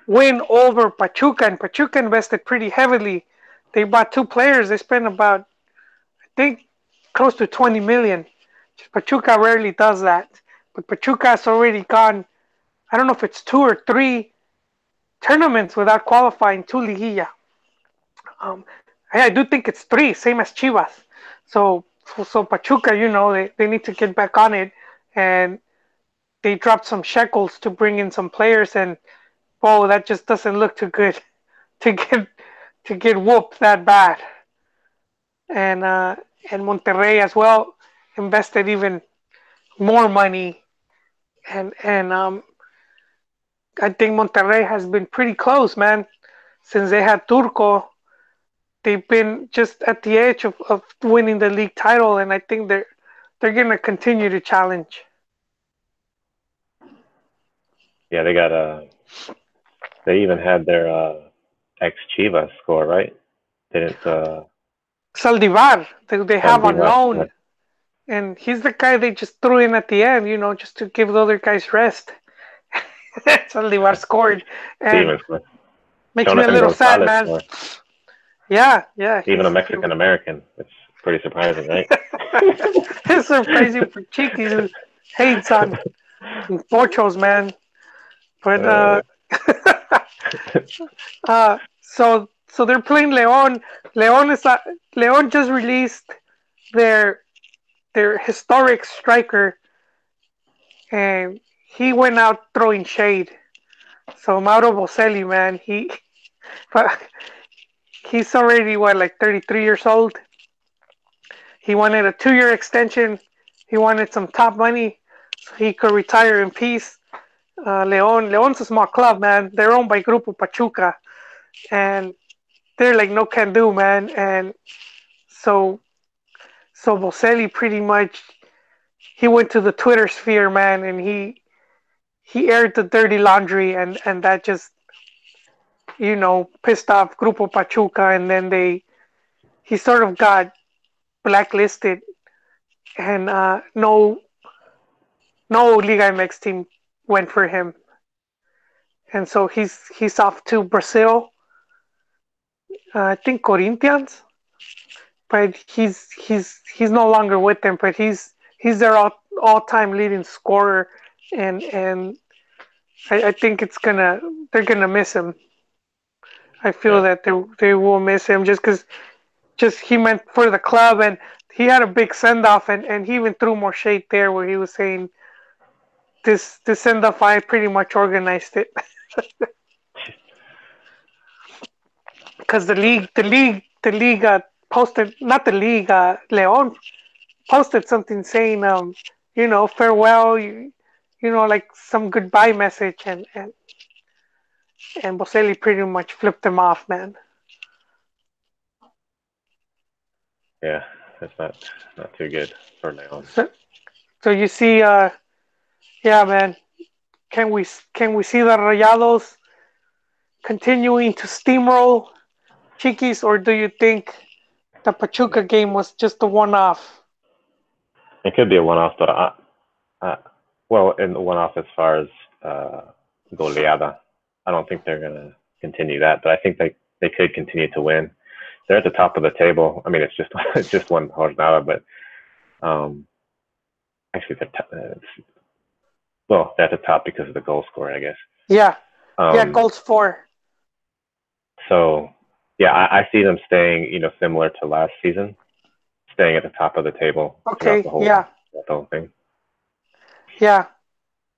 win over Pachuca, and Pachuca invested pretty heavily. They bought two players. They spent about, I think, close to 20 million. Pachuca rarely does that, but Pachuca has already gone. I don't know if it's 2 or 3 tournaments without qualifying to Liguilla. Um, I do think it's 3, same as Chivas. So Pachuca, they need to get back on it, and they dropped some shekels to bring in some players, and whoa, that just doesn't look too good to get whooped that bad. And Monterrey as well invested even more money, and I think Monterrey has been pretty close, man. Since they had Turco, they've been just at the edge of winning the league title, and I think they're gonna continue to challenge. Yeah, they got They even had their ex Chivas score, right? Didn't Saldivar, they have on Sandivar? loan, and he's the guy they just threw in at the end, just to give the other guys rest. Saldivar scored, and Stevens scored. makes me a Jonathan little sad, Gonzalez man. scored. Yeah. Even a Mexican American. It's pretty surprising, right? It's surprising for Chiquis who hates on Pochos, man. But uh, so So they're playing Leon. Leon is Leon just released their their historic striker, and he went out throwing shade. So Mauro Boselli, man, he's already what, like 33 years old. He wanted a 2 year extension. He wanted some top money so he could retire in peace. Leon's a small club, man. They're owned by Grupo Pachuca, and they're like no can do, man. And so Boselli pretty much he went to the Twitter sphere, man, and he aired the dirty laundry, and that just pissed off Grupo Pachuca, and then he sort of got blacklisted, and no LigaMX team went for him, and so he's off to Brazil. I think Corinthians, but he's no longer with them. But he's their all time leading scorer, and I think they're gonna miss him. I feel Yeah. that they will miss him just he meant for the club, and he had a big send off, and he even threw more shade there where he was saying this send off I pretty much organized it because the league posted, not the league, Leon posted something saying farewell, like some goodbye message, and Boselli pretty much flipped him off, man. Yeah, that's not too good for Leon. So you see, yeah, man. Can we see the Rayados continuing to steamroll Chiquis, or do you think the Pachuca game was just a one-off? It could be a one-off, but well, in the one-off as far as goleada, I don't think they're gonna continue that, but I think they could continue to win. They're at the top of the table. I mean, it's just it's just one jornada, but um, actually, well, they're at the top because of the goal score, I guess. Yeah, yeah, Um, goals for. so yeah, I see them staying, similar to last season, staying at the top of the table throughout Okay, yeah, the whole thing. yeah.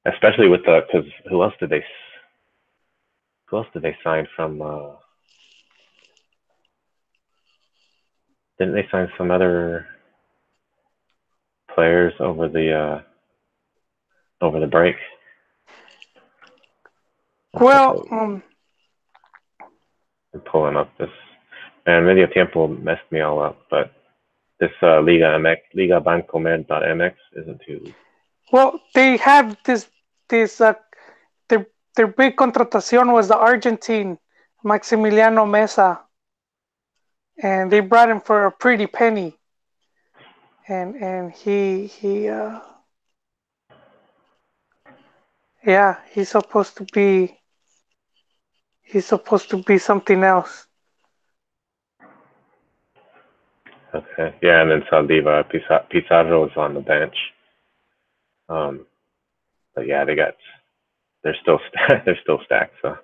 Especially with because who else did they sign from? Didn't they sign some other players over the break? Well, I'm pulling up this, and Medio Tiempo messed me all up, but this LigaMX, LigaBancomer.mx isn't too. they have this their their big contratación was the Argentine Maximiliano Mesa, and they brought him for a pretty penny, and yeah, he's supposed to be something else. Okay, yeah, and then Saldiva Pizarro is on the bench. But yeah, they're still they're still stacked. So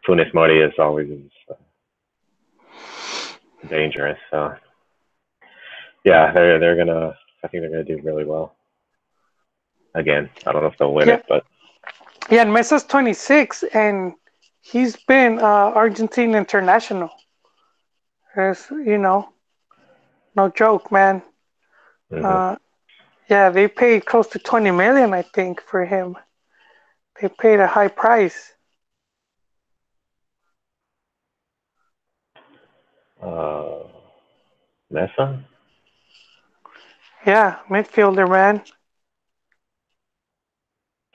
Funes Mori is always dangerous. So yeah, they're gonna. I think they're gonna do really well again. I don't know if they'll win Yeah, it, but yeah, and Mesa's 26, and he's been Argentine international. That's, no joke, man. mm-hmm. Uh, yeah, they paid close to 20 million, I think, for him. They paid a high price. uh, Mesa. Yeah, midfielder, man.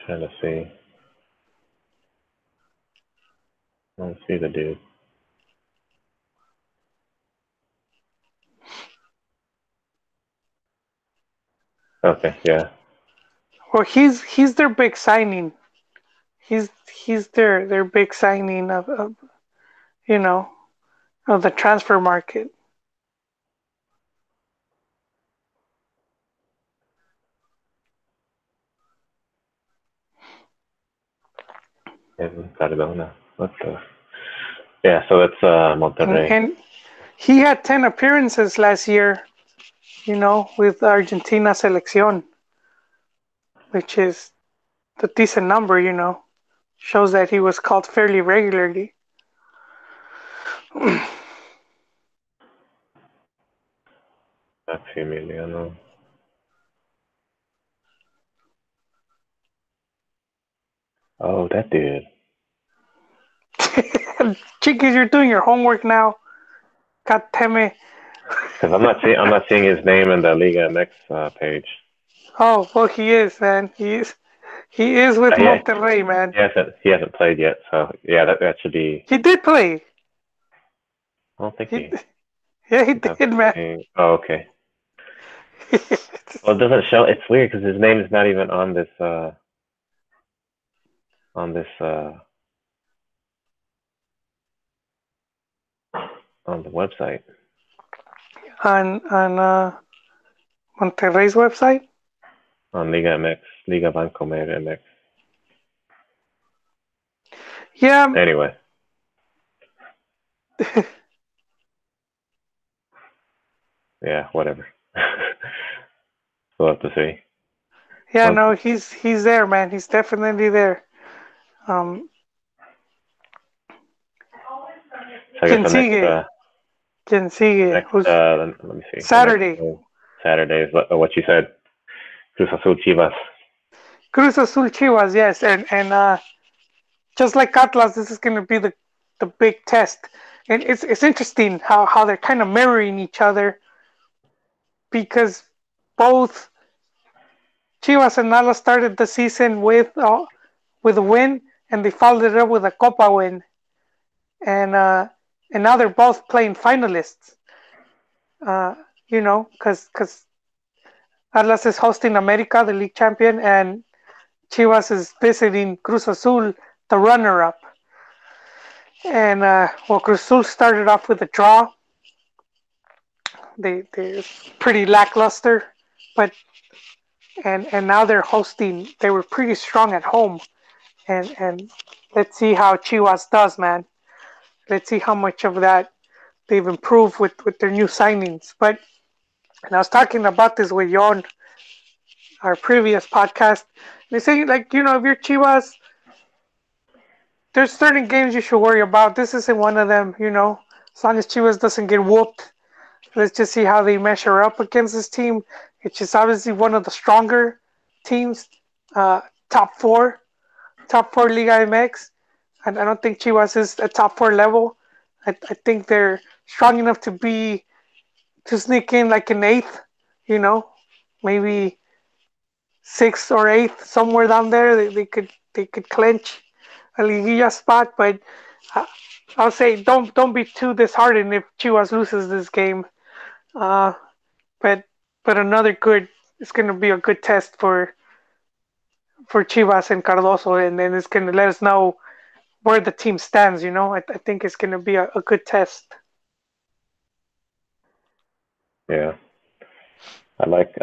Trying to see. Let's see the dude. Okay, yeah. Well, he's their big signing. He's their big signing of you know of the transfer market. Cardona. What the? Yeah, so it's and Monterrey. and he had 10 appearances last year. With Argentina selección, which is a decent number. Shows that he was called fairly regularly. Maximiliano. Oh, that dude. Chiquis, you're doing your homework now. God damn it. Because I'm not seeing his name in the LigaMX page. Oh, well, he is, man. He is with He, Monterrey, man. he hasn't played yet, so yeah, that should be. He did play. I don't think He, yeah, he I have did, man. Oh, okay. Well, it doesn't show. It's weird because his name is not even on this on the website on Monterrey's website. on Liga MX, Liga Bancomer MX. Yeah, Anyway, yeah, whatever. We'll have to see. yeah. Once, No, he's there, man. He's definitely there. Um, so I guess quien sigue? Quien sigue? Who's let me see. The next Saturday? Saturday is what you said. Cruz Azul Chivas. Cruz Azul Chivas, yes, and just like Atlas, this is going to be the big test, and it's interesting how they're kind of mirroring each other because both Chivas and Atlas started the season with a win, and they followed it up with a Copa win, and now they're both playing finalists. Because Atlas is hosting America, the league champion, and Chivas is visiting Cruz Azul, the runner-up. And well, Cruz Azul started off with a draw. They're pretty lackluster, but and now they're hosting. They were pretty strong at home, and let's see how Chivas does, man. Let's see how much of that they've improved with their new signings. But and I was talking about this with Jon, our previous podcast. They say like if you're Chivas, there's certain games you should worry about. This isn't one of them. As long as Chivas doesn't get whooped. Let's just see how they measure up against this team, which is obviously one of the stronger teams, uh, top four, top four LigaMX. And I don't think Chivas is a top four level. I think they're strong enough to sneak in like an eighth, you know, maybe sixth or eighth, somewhere down there. They could clinch a Liguilla spot, but uh, I'll say don't be too disheartened if Chivas loses this game. Uh, but another good. It's going to be a good test for Chivas and Cardoso, and then it's going to let us know where the team stands. I think it's going to be a good test. Yeah, I like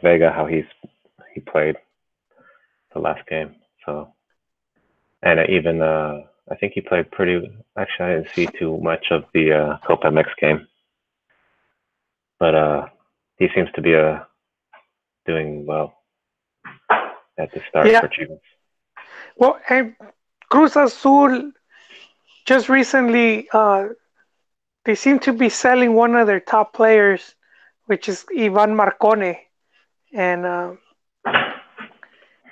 Vega how he played the last game. So and even I think he played pretty. Actually, I didn't see too much of the Copa MX game, but he seems to be doing well at the start Yeah. for Chivas. Well, and Cruz Azul just recently, they seem to be selling one of their top players, which is Ivan Marcone, and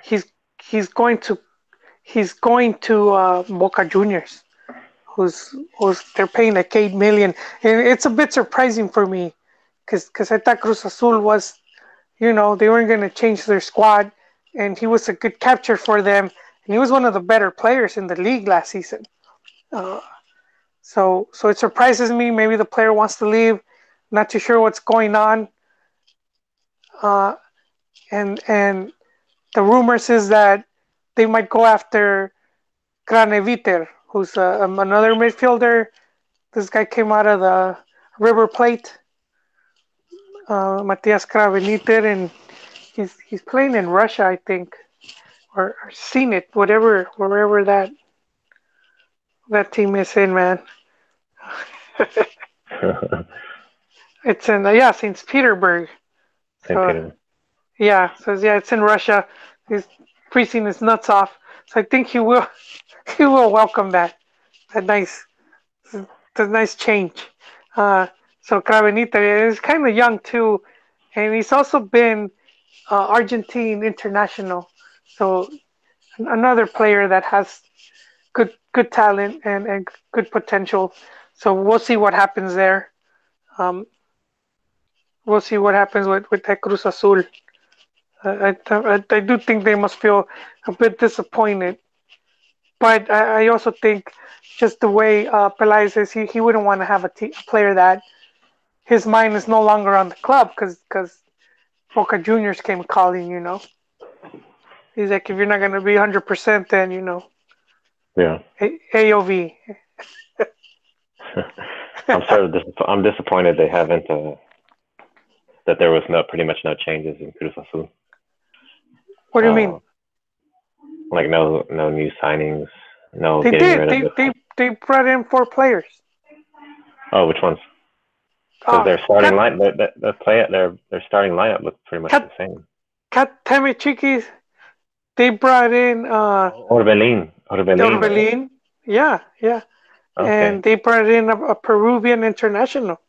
he's he's going to Boca Juniors, who's they're paying like 8 million, and it's a bit surprising for me, because I thought Cruz Azul was, they weren't going to change their squad, and he was a good capture for them, and he was one of the better players in the league last season. Uh, so it surprises me. Maybe the player wants to leave. Not too sure what's going on. Uh, and the rumors is that they might go after Graneviter, who's another midfielder. This guy came out of the River Plate, Matias Craveniter, and he's playing in Russia, I think, or seen it, whatever, wherever that team is in, man. It's in St. Petersburg. St. So Peter. yeah, it's in Russia. He's freezing his nuts off. So I think he will he will welcome that nice the nice change. Uh, so Cravenita is kind of young too, and he's also been Argentine international. So another player that has good talent and good potential. So we'll see what happens there. Um, we'll see what happens with that Cruz Azul. I do think they must feel a bit disappointed, but I also think just the way Pelaez is, he wouldn't want to have a player that his mind is no longer on the club because Boca Juniors came calling. He's like, if you're not gonna be 100%, then Yeah. AOV. I'm disappointed they haven't that there was pretty much no changes in Cruz Azul. What do you Uh, mean? like no new signings, no They getting did. rid of They the. they they brought in four players. Oh, which ones? Because Uh, their starting Cat line, their starting lineup looks pretty much the Cat same. CantinaMX. They brought in Orbelin. Orbelin. Yeah, Okay. and they brought in a Peruvian international.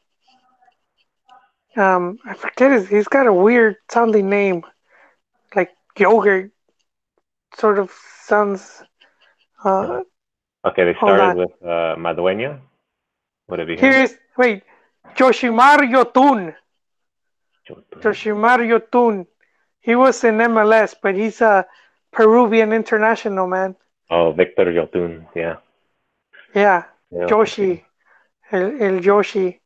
I forget he's got a weird sounding name, like yogurt, sort of sounds. Uh, Uh, okay, they hold started on. with Madueña. Would it be him? Here's wait, Yoshimar Yotun. Jotun. Yoshimar Yotun. He was in MLS, but he's a Peruvian international, man. Oh, Victor Jotun. Yeah. Yeah, Yeah. Joshi, El Joshi,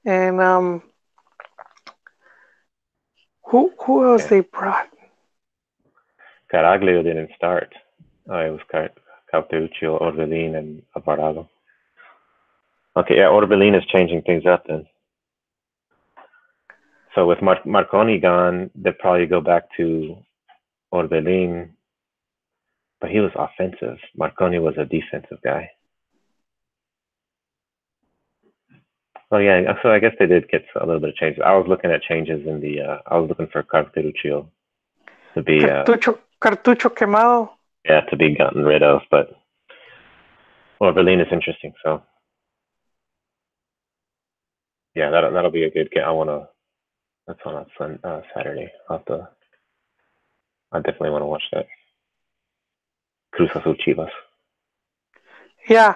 and who else Okay. they brought? Caraglio didn't start. It was Cauteruccio, Orbelin, and Alvarado. Okay, yeah, Orbelin is changing things up then. So with Marconi gone, they'll probably go back to Orbelin, but he was offensive. Marconi was a defensive guy. Oh yeah, so I guess they did get a little bit of changes. I was looking at changes in the. I was looking for Carteruccio to be, Cartucho quemado. to be gotten rid of, but Orbelin is interesting. So yeah, that'll be a good game. That's on Saturday. I definitely want to watch that. Cruz Azul Chivas. Yeah.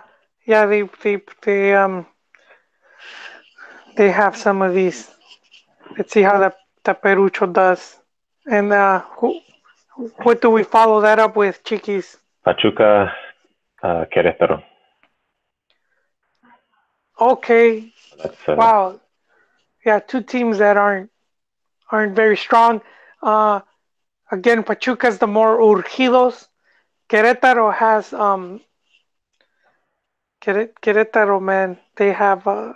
They have some of these. Let's see how the Perucho does. And what do we follow that up with, Chiquis? Pachuca, Querétaro. Okay, That's wow. Yeah, two teams that aren't very strong. Uh, Again, Pachuca's the more urgidos. Querétaro has Querétaro, man. They have I'm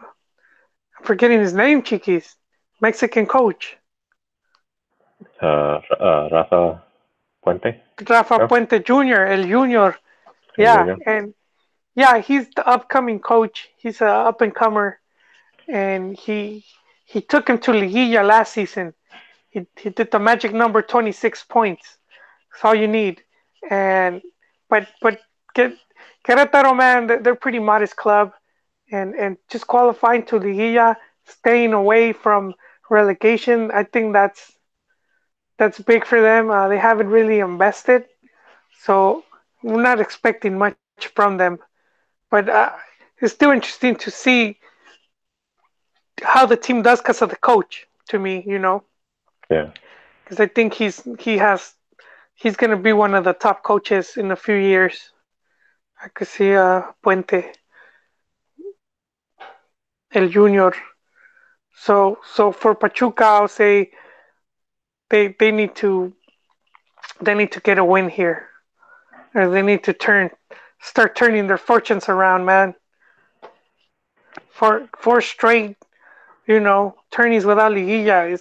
forgetting his name, Chiquis. Mexican coach. Rafa Puente. Rafa No, Puente Jr., El Junior. El Yeah, Junior. and yeah, he's the upcoming coach. He's a up and comer, and he took him to Liguilla last season. He did the magic number 26 points. That's all you need. And but get Querétaro, man, they're pretty modest club, and just qualifying to Liguilla, staying away from relegation. I think that's big for them. They haven't really invested, so we're not expecting much from them. But it's still interesting to see how the team does because of the coach. To me, Yeah. because I think he's gonna be one of the top coaches in a few years. I could see Puente, El Junior. So for Pachuca, I'll say they need to get a win here, or they need to start turning their fortunes around, man. Four straight, tourneys without liguilla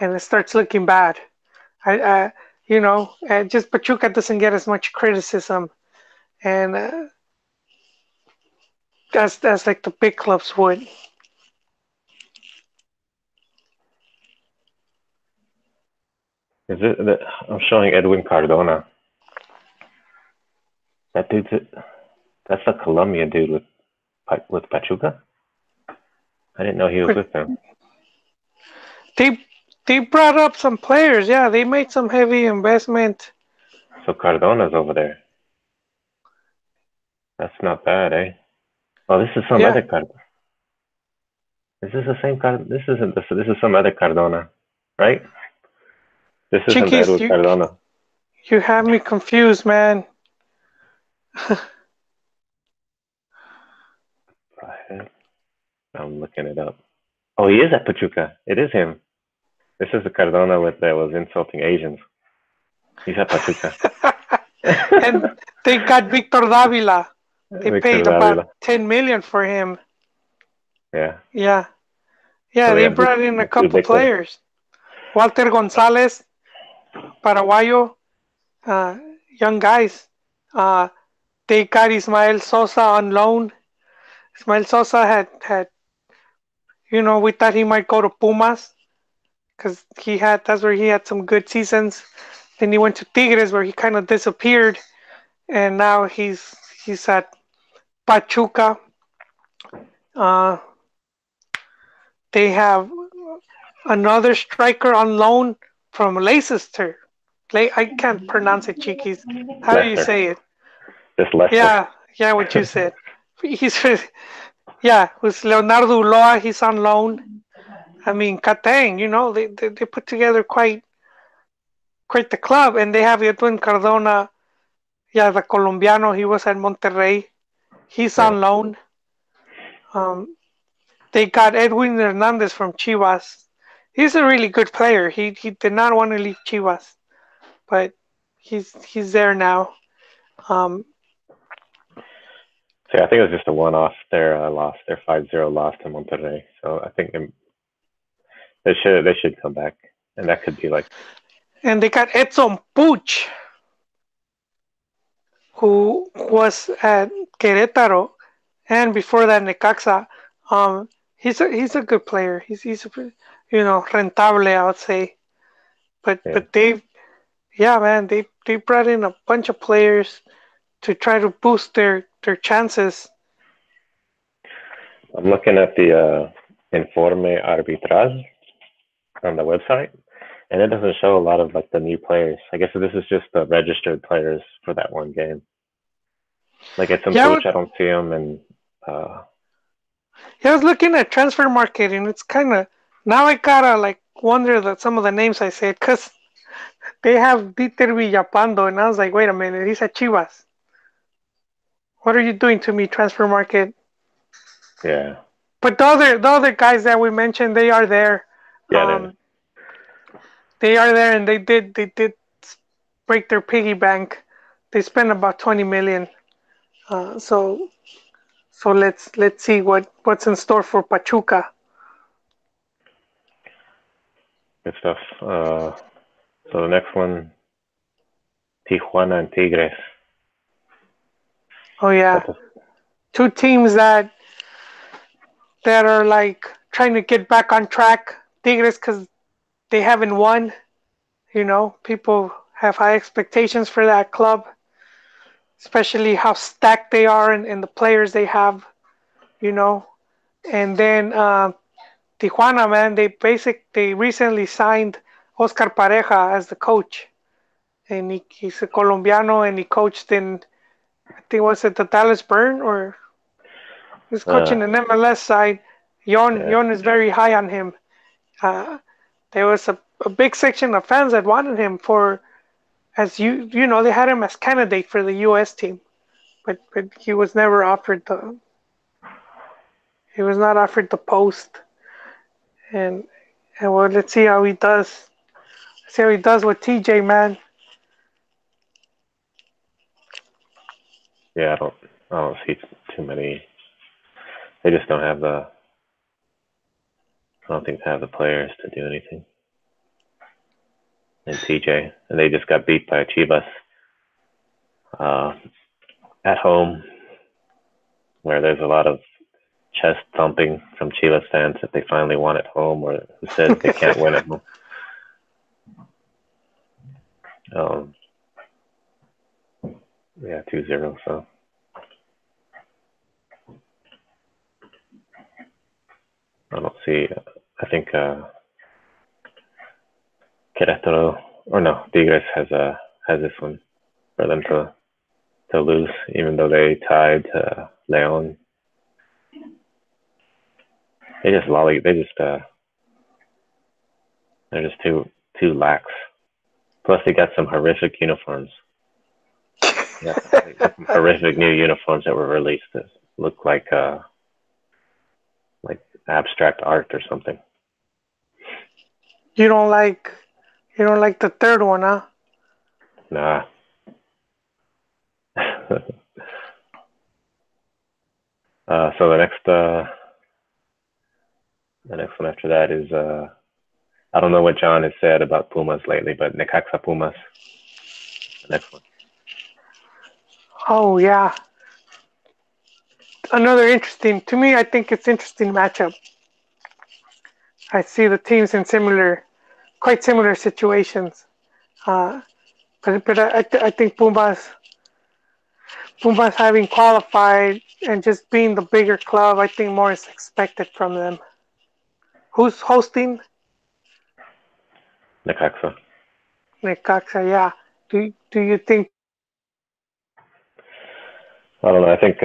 and it starts looking bad. Just Pachuca doesn't get as much criticism, and as like the big clubs would. Is it? I'm showing Edwin Cardona. That dude's. That's a Colombia dude with Pachuca. I didn't know he was But with them. they they brought up some players. Yeah, they made some heavy investment. So Cardona's over there. That's not bad, eh? Oh, this is some Yeah, other Cardona. Is this the same Cardona? This isn't. This is some other Cardona, right? This isn't Chiquis, Edwin Cardona. you have me confused, man. I'm looking it up. Oh, he is at Pachuca. It is him. This is the Cardona that was insulting Asians. He's at Pachuca. And they got Victor Davila. They Victor paid about Davila. 10 million for him. Yeah. Yeah, So yeah, they they have these, brought in a these two couple big ones. players. Walter Gonzalez, Paraguayo, uh, young guys. Uh, they got Ismael Sosa on loan. Ismael Sosa had we thought he might go to Pumas because that's where he had some good seasons. Then he went to Tigres where he kind of disappeared, and now he's at Pachuca. Uh, they have another striker on loan from Leicester. I can't pronounce it, Chiquis. How do you Lester. say it? Just Lester. Yeah, yeah, what you said. He's yeah, with Leonardo Ulloa, he's on loan. I mean, Katang, they put together quite the club, and they have Edwin Cardona. Yeah, the Colombiano, he was at Monterrey. He's Yeah. on loan. Um, they got Edwin Hernandez from Chivas. He's a really good player. He did not want to leave Chivas, but he's there now. Um, So yeah, I think it was just a one-off. Their 5-0 loss to Monterrey. So I think they should come back, and that could be like and they got Edson Puch, who was at Querétaro, and before that Necaxa. He's a good player. He's rentable, I would say. But yeah. but yeah, man, they brought in a bunch of players to try to boost their chances. I'm looking at the Informe Arbitral on the website, and it doesn't show a lot of like the new players. I guess this is just the registered players for that one game. Like it's some Yeah, Puch, I don't see them, and uh, I was looking at transfer market, and it's kind of now I gotta like wonder that some of the names I said because they have Dieter Villapando, and I was like, wait a minute, he's at Chivas. What are you doing to me, transfer market? yeah, But the other guys that we mentioned, they are there. yeah, they're Um, they are there, and they did break their piggy bank. They spent about 20 million. So let's see what's in store for Pachuca. good stuff. So the next one, Tijuana and Tigres. Oh yeah, That's a, two teams that are like trying to get back on track. Tigres because they haven't won. People have high expectations for that club, especially how stacked they are and the players they have. You know, and then Tijuana, man, they recently signed Oscar Pareja as the coach, and he's a Colombiano, and he coached in I think was it the Dallas Burn or he's uh, coaching an MLS side. yeah. Yon is very high on him. Uh, there was a big section of fans that wanted him for as they had him as candidate for the U.S. team, but he was not offered the post, and and well, let's see how he does. See how he does with TJ, man. Yeah, I don't see too many. They just don't have the. I don't think they have the players to do anything. And TJ, and they just got beat by Chivas uh, at home. where there's a lot of chest thumping from Chivas fans that they finally won at home, or who says they can't win at home. Um, yeah, 2-0. So I don't see. I think Querétaro, or no, Tigres has this one for them to lose, even though they tied Leon. They just lolly. They just they're just too lax. Plus, they got some horrific uniforms. Yeah, they got some horrific new uniforms that were released that look like abstract art or something. You don't like the third one, huh? Nah. So the next one after that is I don't know what John has said about Pumas lately, but Necaxa Pumas. The next one. Oh yeah, another interesting. To me, I think it's interesting matchup. I see the teams in quite similar situations. Uh, but I think Pumas having qualified and just being the bigger club, I think more is expected from them. Who's hosting? Necaxa. Necaxa, yeah. Do you think I don't know. I think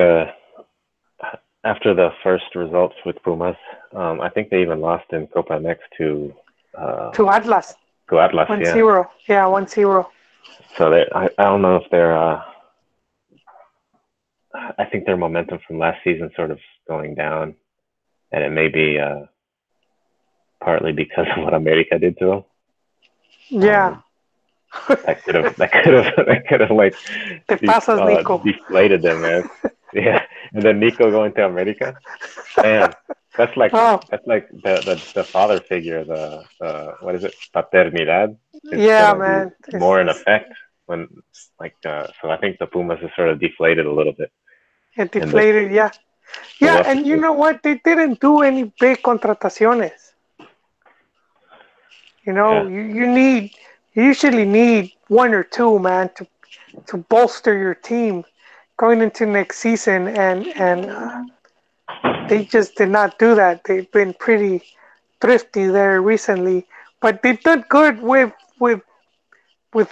after the first results with Pumas, I think they even lost in Copa MX uh, to Atlas to Atlas. one Yeah. zero? Yeah, 1-0. So I don't know if they're. I think their momentum from last season sort of going down, and it may be partly because of what America did to them. Yeah. That could have like Te pasas, Nico. deflated them, man. Yeah, and then Nico going to America, man. That's like Oh, the father figure, the what is it, paternidad is yeah, gonna be man. more in effect when so I think the Pumas is sort of deflated a little bit It in this. deflated, yeah. So Yeah, we'll have to and you see. know what? They didn't do any big contrataciones. You know, Yeah, you usually need one or two, man, to bolster your team going into next season, and they just did not do that. They've been pretty thrifty there recently, but they did good with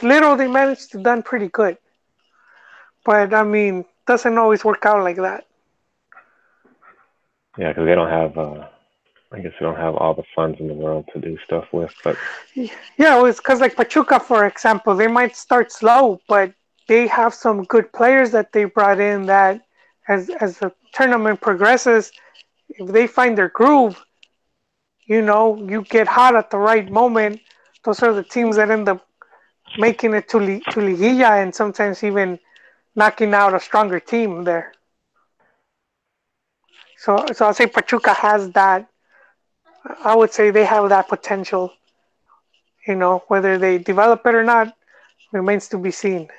little. They managed to done pretty good, but I mean, doesn't always work out like that. yeah, because they don't have. I guess they don't have all the funds in the world to do stuff with, but Yeah, it was because like Pachuca, for example, they might start slow, but they have some good players that they brought in that as the tournament progresses, if they find their groove, you get hot at the right moment. Those are the teams that end up making it to Liguilla and sometimes even knocking out a stronger team there. So I'll say Pachuca has that. I would say they have that potential. Whether they develop it or not remains to be seen.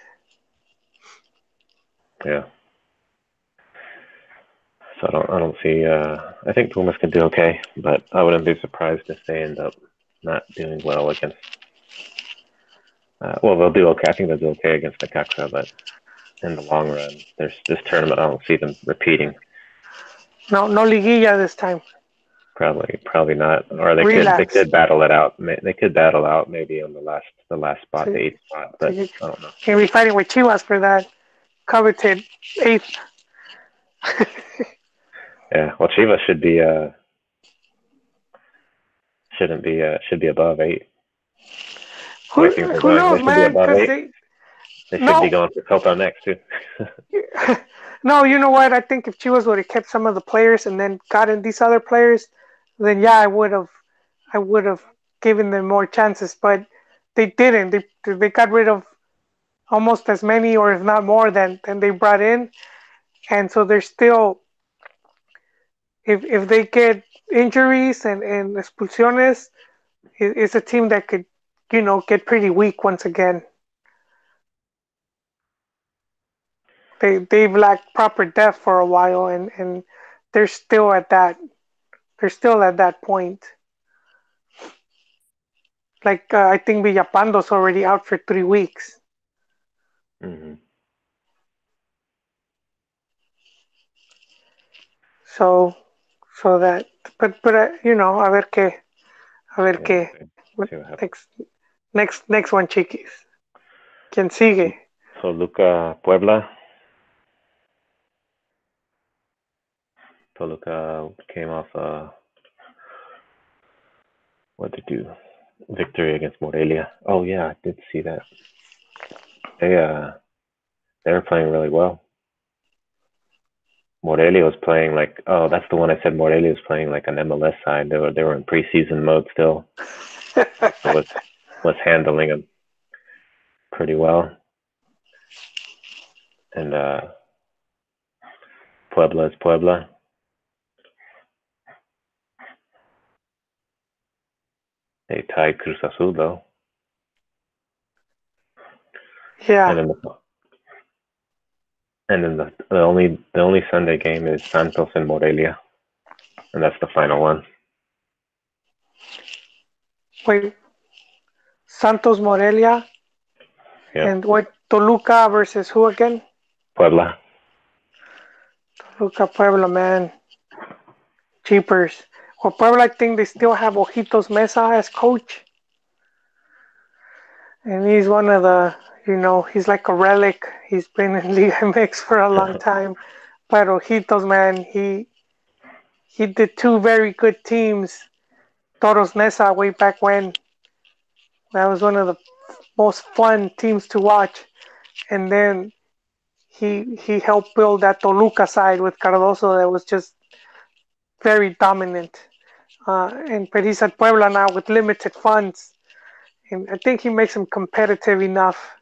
yeah. So I don't see. I think Pumas can do okay, but I wouldn't be surprised if they end up not doing well against. Well, they'll do okay. I think they'll do okay against the Necaxa, but in the long run, there's this tournament. I don't see them repeating. No, no Liguilla this time. Probably not. Or they Relax. could battle it out. They could battle out maybe on the last spot, So, the eighth spot, so but you I don't know. can be fighting with Chivas for that coveted eighth. Yeah. Well, Chivas should be above 8. The who way things are who going, they knows, should be man? above Because 8. they They should be no going for Copa next too. no. You know what? I think if Chivas would have kept some of the players and then gotten these other players, then yeah, I would have given them more chances. But they didn't. They got rid of almost as many, or if not more, than they brought in, and so they're still. If they get injuries and expulsiones, it's a team that could, get pretty weak once again. they've lacked proper depth for a while, and they're still at that they're still at that point. Like I think Villapando's already out for 3 weeks. Mm-hmm. So that, but a ver Yeah, qué. see what happens. Next one, chiquis. ¿Quién sigue? Toluca, Puebla. Toluca came off what did they do? Victory against Morelia. Oh yeah, I did see that. They they were playing really well. Morelia was playing like, oh, that's the one I said. Morelia was playing like an MLS side. They were in preseason mode still. Was handling them pretty well. And Puebla is Puebla. They tied Cruz Azul though. Yeah. And then the only Sunday game is Santos and Morelia, and that's the final one. Wait, Santos Morelia Yep. and what Toluca versus who again? Puebla. Toluca Puebla, man. Cheapers. Well, Puebla, I think they still have Ojitos Mesa as coach. And he's one of he's like a relic. He's been in LigaMX for a long time. But Ojitos, man, he did two very good teams. Toros Nesa way back when. That was one of the most fun teams to watch. And then he helped build that Toluca side with Cardoso that was just very dominant. But he's at Puebla now with limited funds. And I think he makes him competitive enough.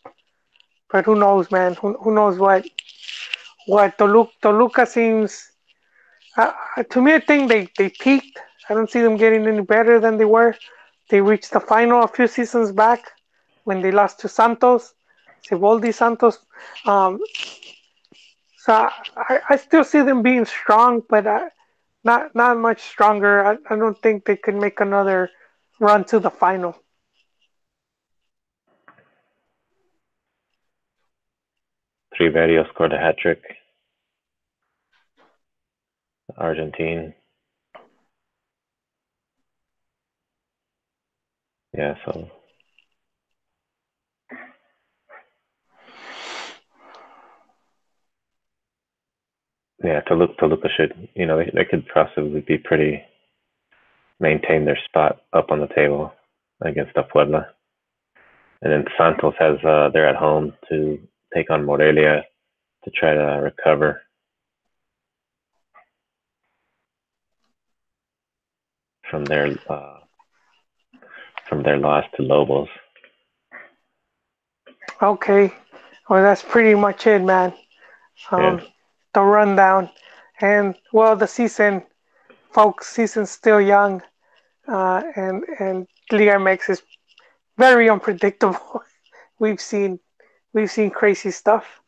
But who knows, man? Who knows what Toluca seems. To me, I think they peaked. I don't see them getting any better than they were. They reached the final a few seasons back when they lost to Santos, Siboldi Santos. Um, so I still see them being strong, but not much stronger. I don't think they could make another run to the final. Triverio scored a hat trick. Argentine. Yeah, so yeah, Toluca should, they could possibly be pretty maintain their spot up on the table against the Puebla. And then Santos has they're at home to take on Morelia to try to recover from their loss to Lobos. Okay, well that's pretty much it, man. Yeah. The rundown, and well, the season, folks, season's still young, and LigaMX is very unpredictable. we've seen we've seen crazy stuff.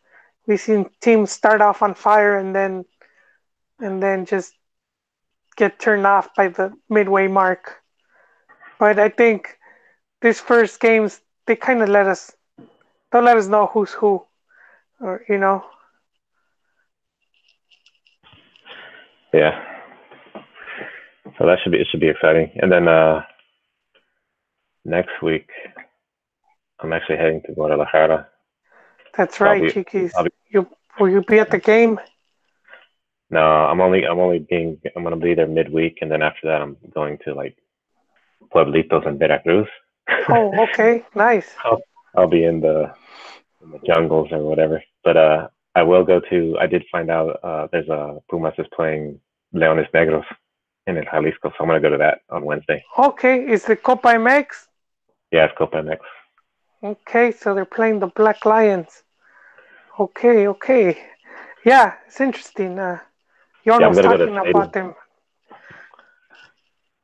We've seen teams start off on fire and then just get turned off by the midway mark. But I think these first games they kind of don't let us know who's who, or. Yeah. So it should be exciting. And then next week I'm actually heading to Guadalajara. That's So right, Chiquis. Will you be at the game? No, I'm gonna be there midweek, and then after that I'm going to like Pueblitos and Veracruz. Oh, okay, nice. I'll be in the jungles or whatever. But I will go to. I did find out there's a Pumas is playing Leones Negros in El Jalisco, so I'm gonna go to that on Wednesday. Okay, is the Copa MX? Yeah, it's Copa MX. Okay, so they're playing the Black Lions. Okay. Yeah, it's interesting. Jon Yeah, I'm was gonna go to talking the about stadium. them.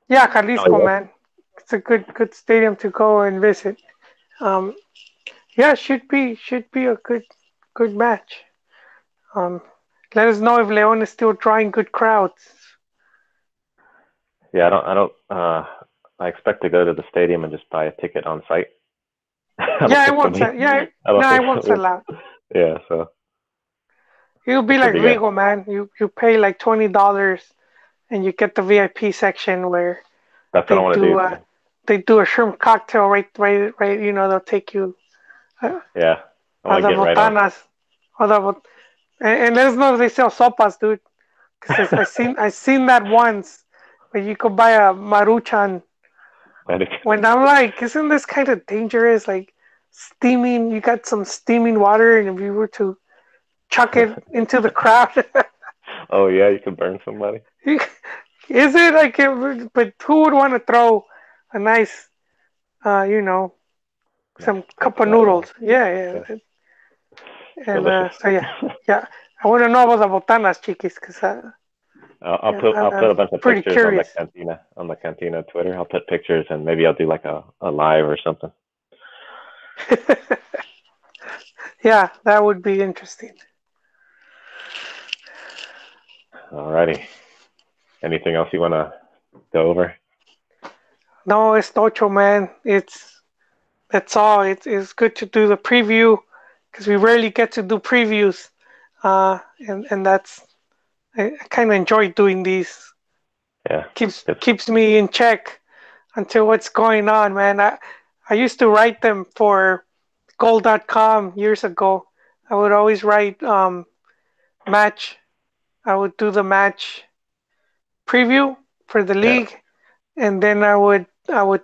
Yeah, Oh Jalisco, yeah. man. It's a good stadium to go and visit. Um, yeah, should be a good match. Let us know if Leon is still drawing good crowds. Yeah, I expect to go to the stadium and just buy a ticket on site. I don't Yeah, I think won't they'll sell. be. Yeah, I no, don't I think won't they'll be. sell out. Yeah, so It'll be it should like be good. Regal, man. You pay like $20 and you get the VIP section where That's what they I want to do do uh too. they do a shrimp cocktail right. You know, they'll take you uh, Yeah, I a want to the get right on. botanas, or and let us know if they sell sopas, dude. Cause I seen that once where you could buy a maruchan. And When I'm like, isn't this kind of dangerous? Like steaming, you got some steaming water, and if you were to chuck it into the crowd, oh yeah, you can burn somebody. is it like? But who would want to throw a nice, you know, Nice some cup of coconut noodles? oil. Yeah, Yeah, yeah. And delicious. so yeah, yeah. I want to know about the botanas, chiquis, because yeah, I'll put I'm a bunch of pretty pictures curious. on the cantina Twitter. I'll put pictures and maybe I'll do like a live or something. Yeah, that would be interesting. Alrighty. Anything else you want to go over? No, it's Tocho, man. That's all. It's good to do the preview because we rarely get to do previews, and that's I kind of enjoy doing these. Yeah, it's Keeps me in check until what's going on, man. I used to write them for Goal.com years ago. I would always write match. I would do the match preview for the yeah, league, and then I would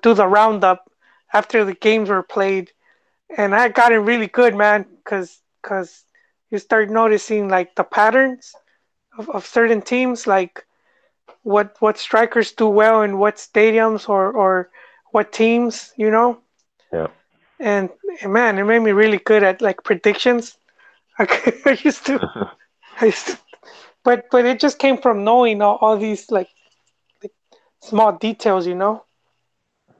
do the roundup after the games were played. And I got it really good, man, because you start noticing like the patterns of certain teams, like what strikers do well in what stadiums or what teams, you know. yeah, And man, it made me really good at like predictions. I used to, I used to, but it just came from knowing all these like small details, you know,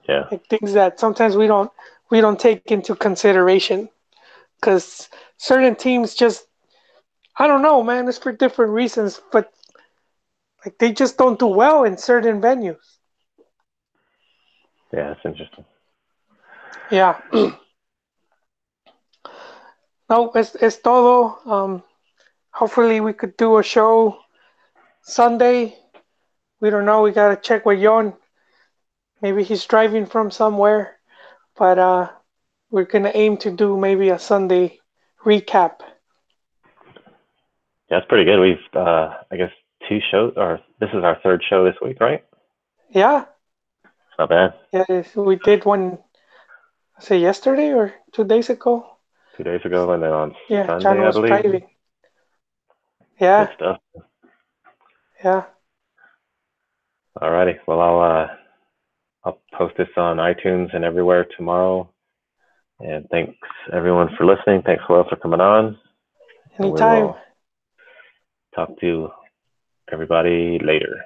yeah, like things that sometimes we don't take into consideration because certain teams just I don't know, man. It's for different reasons, but like they just don't do well in certain venues. yeah. It's interesting. Yeah. No, es todo. Hopefully we could do a show Sunday. We don't know. We gotta check with Yon. Maybe he's driving from somewhere, but we're gonna aim to do maybe a Sunday recap. Yeah, it's pretty good. We've I guess two shows, or this is our third show this week, right? Yeah, It's not bad. yeah. We did one. Say yesterday or 2 days ago. 2 days ago, and then on Yeah, John Sunday, I was believe. driving. Good Yeah, stuff. yeah. Alrighty. Well, I'll post this on iTunes and everywhere tomorrow. And thanks everyone for listening. Thanks, Will, for coming on. And we Anytime. will talk to everybody later.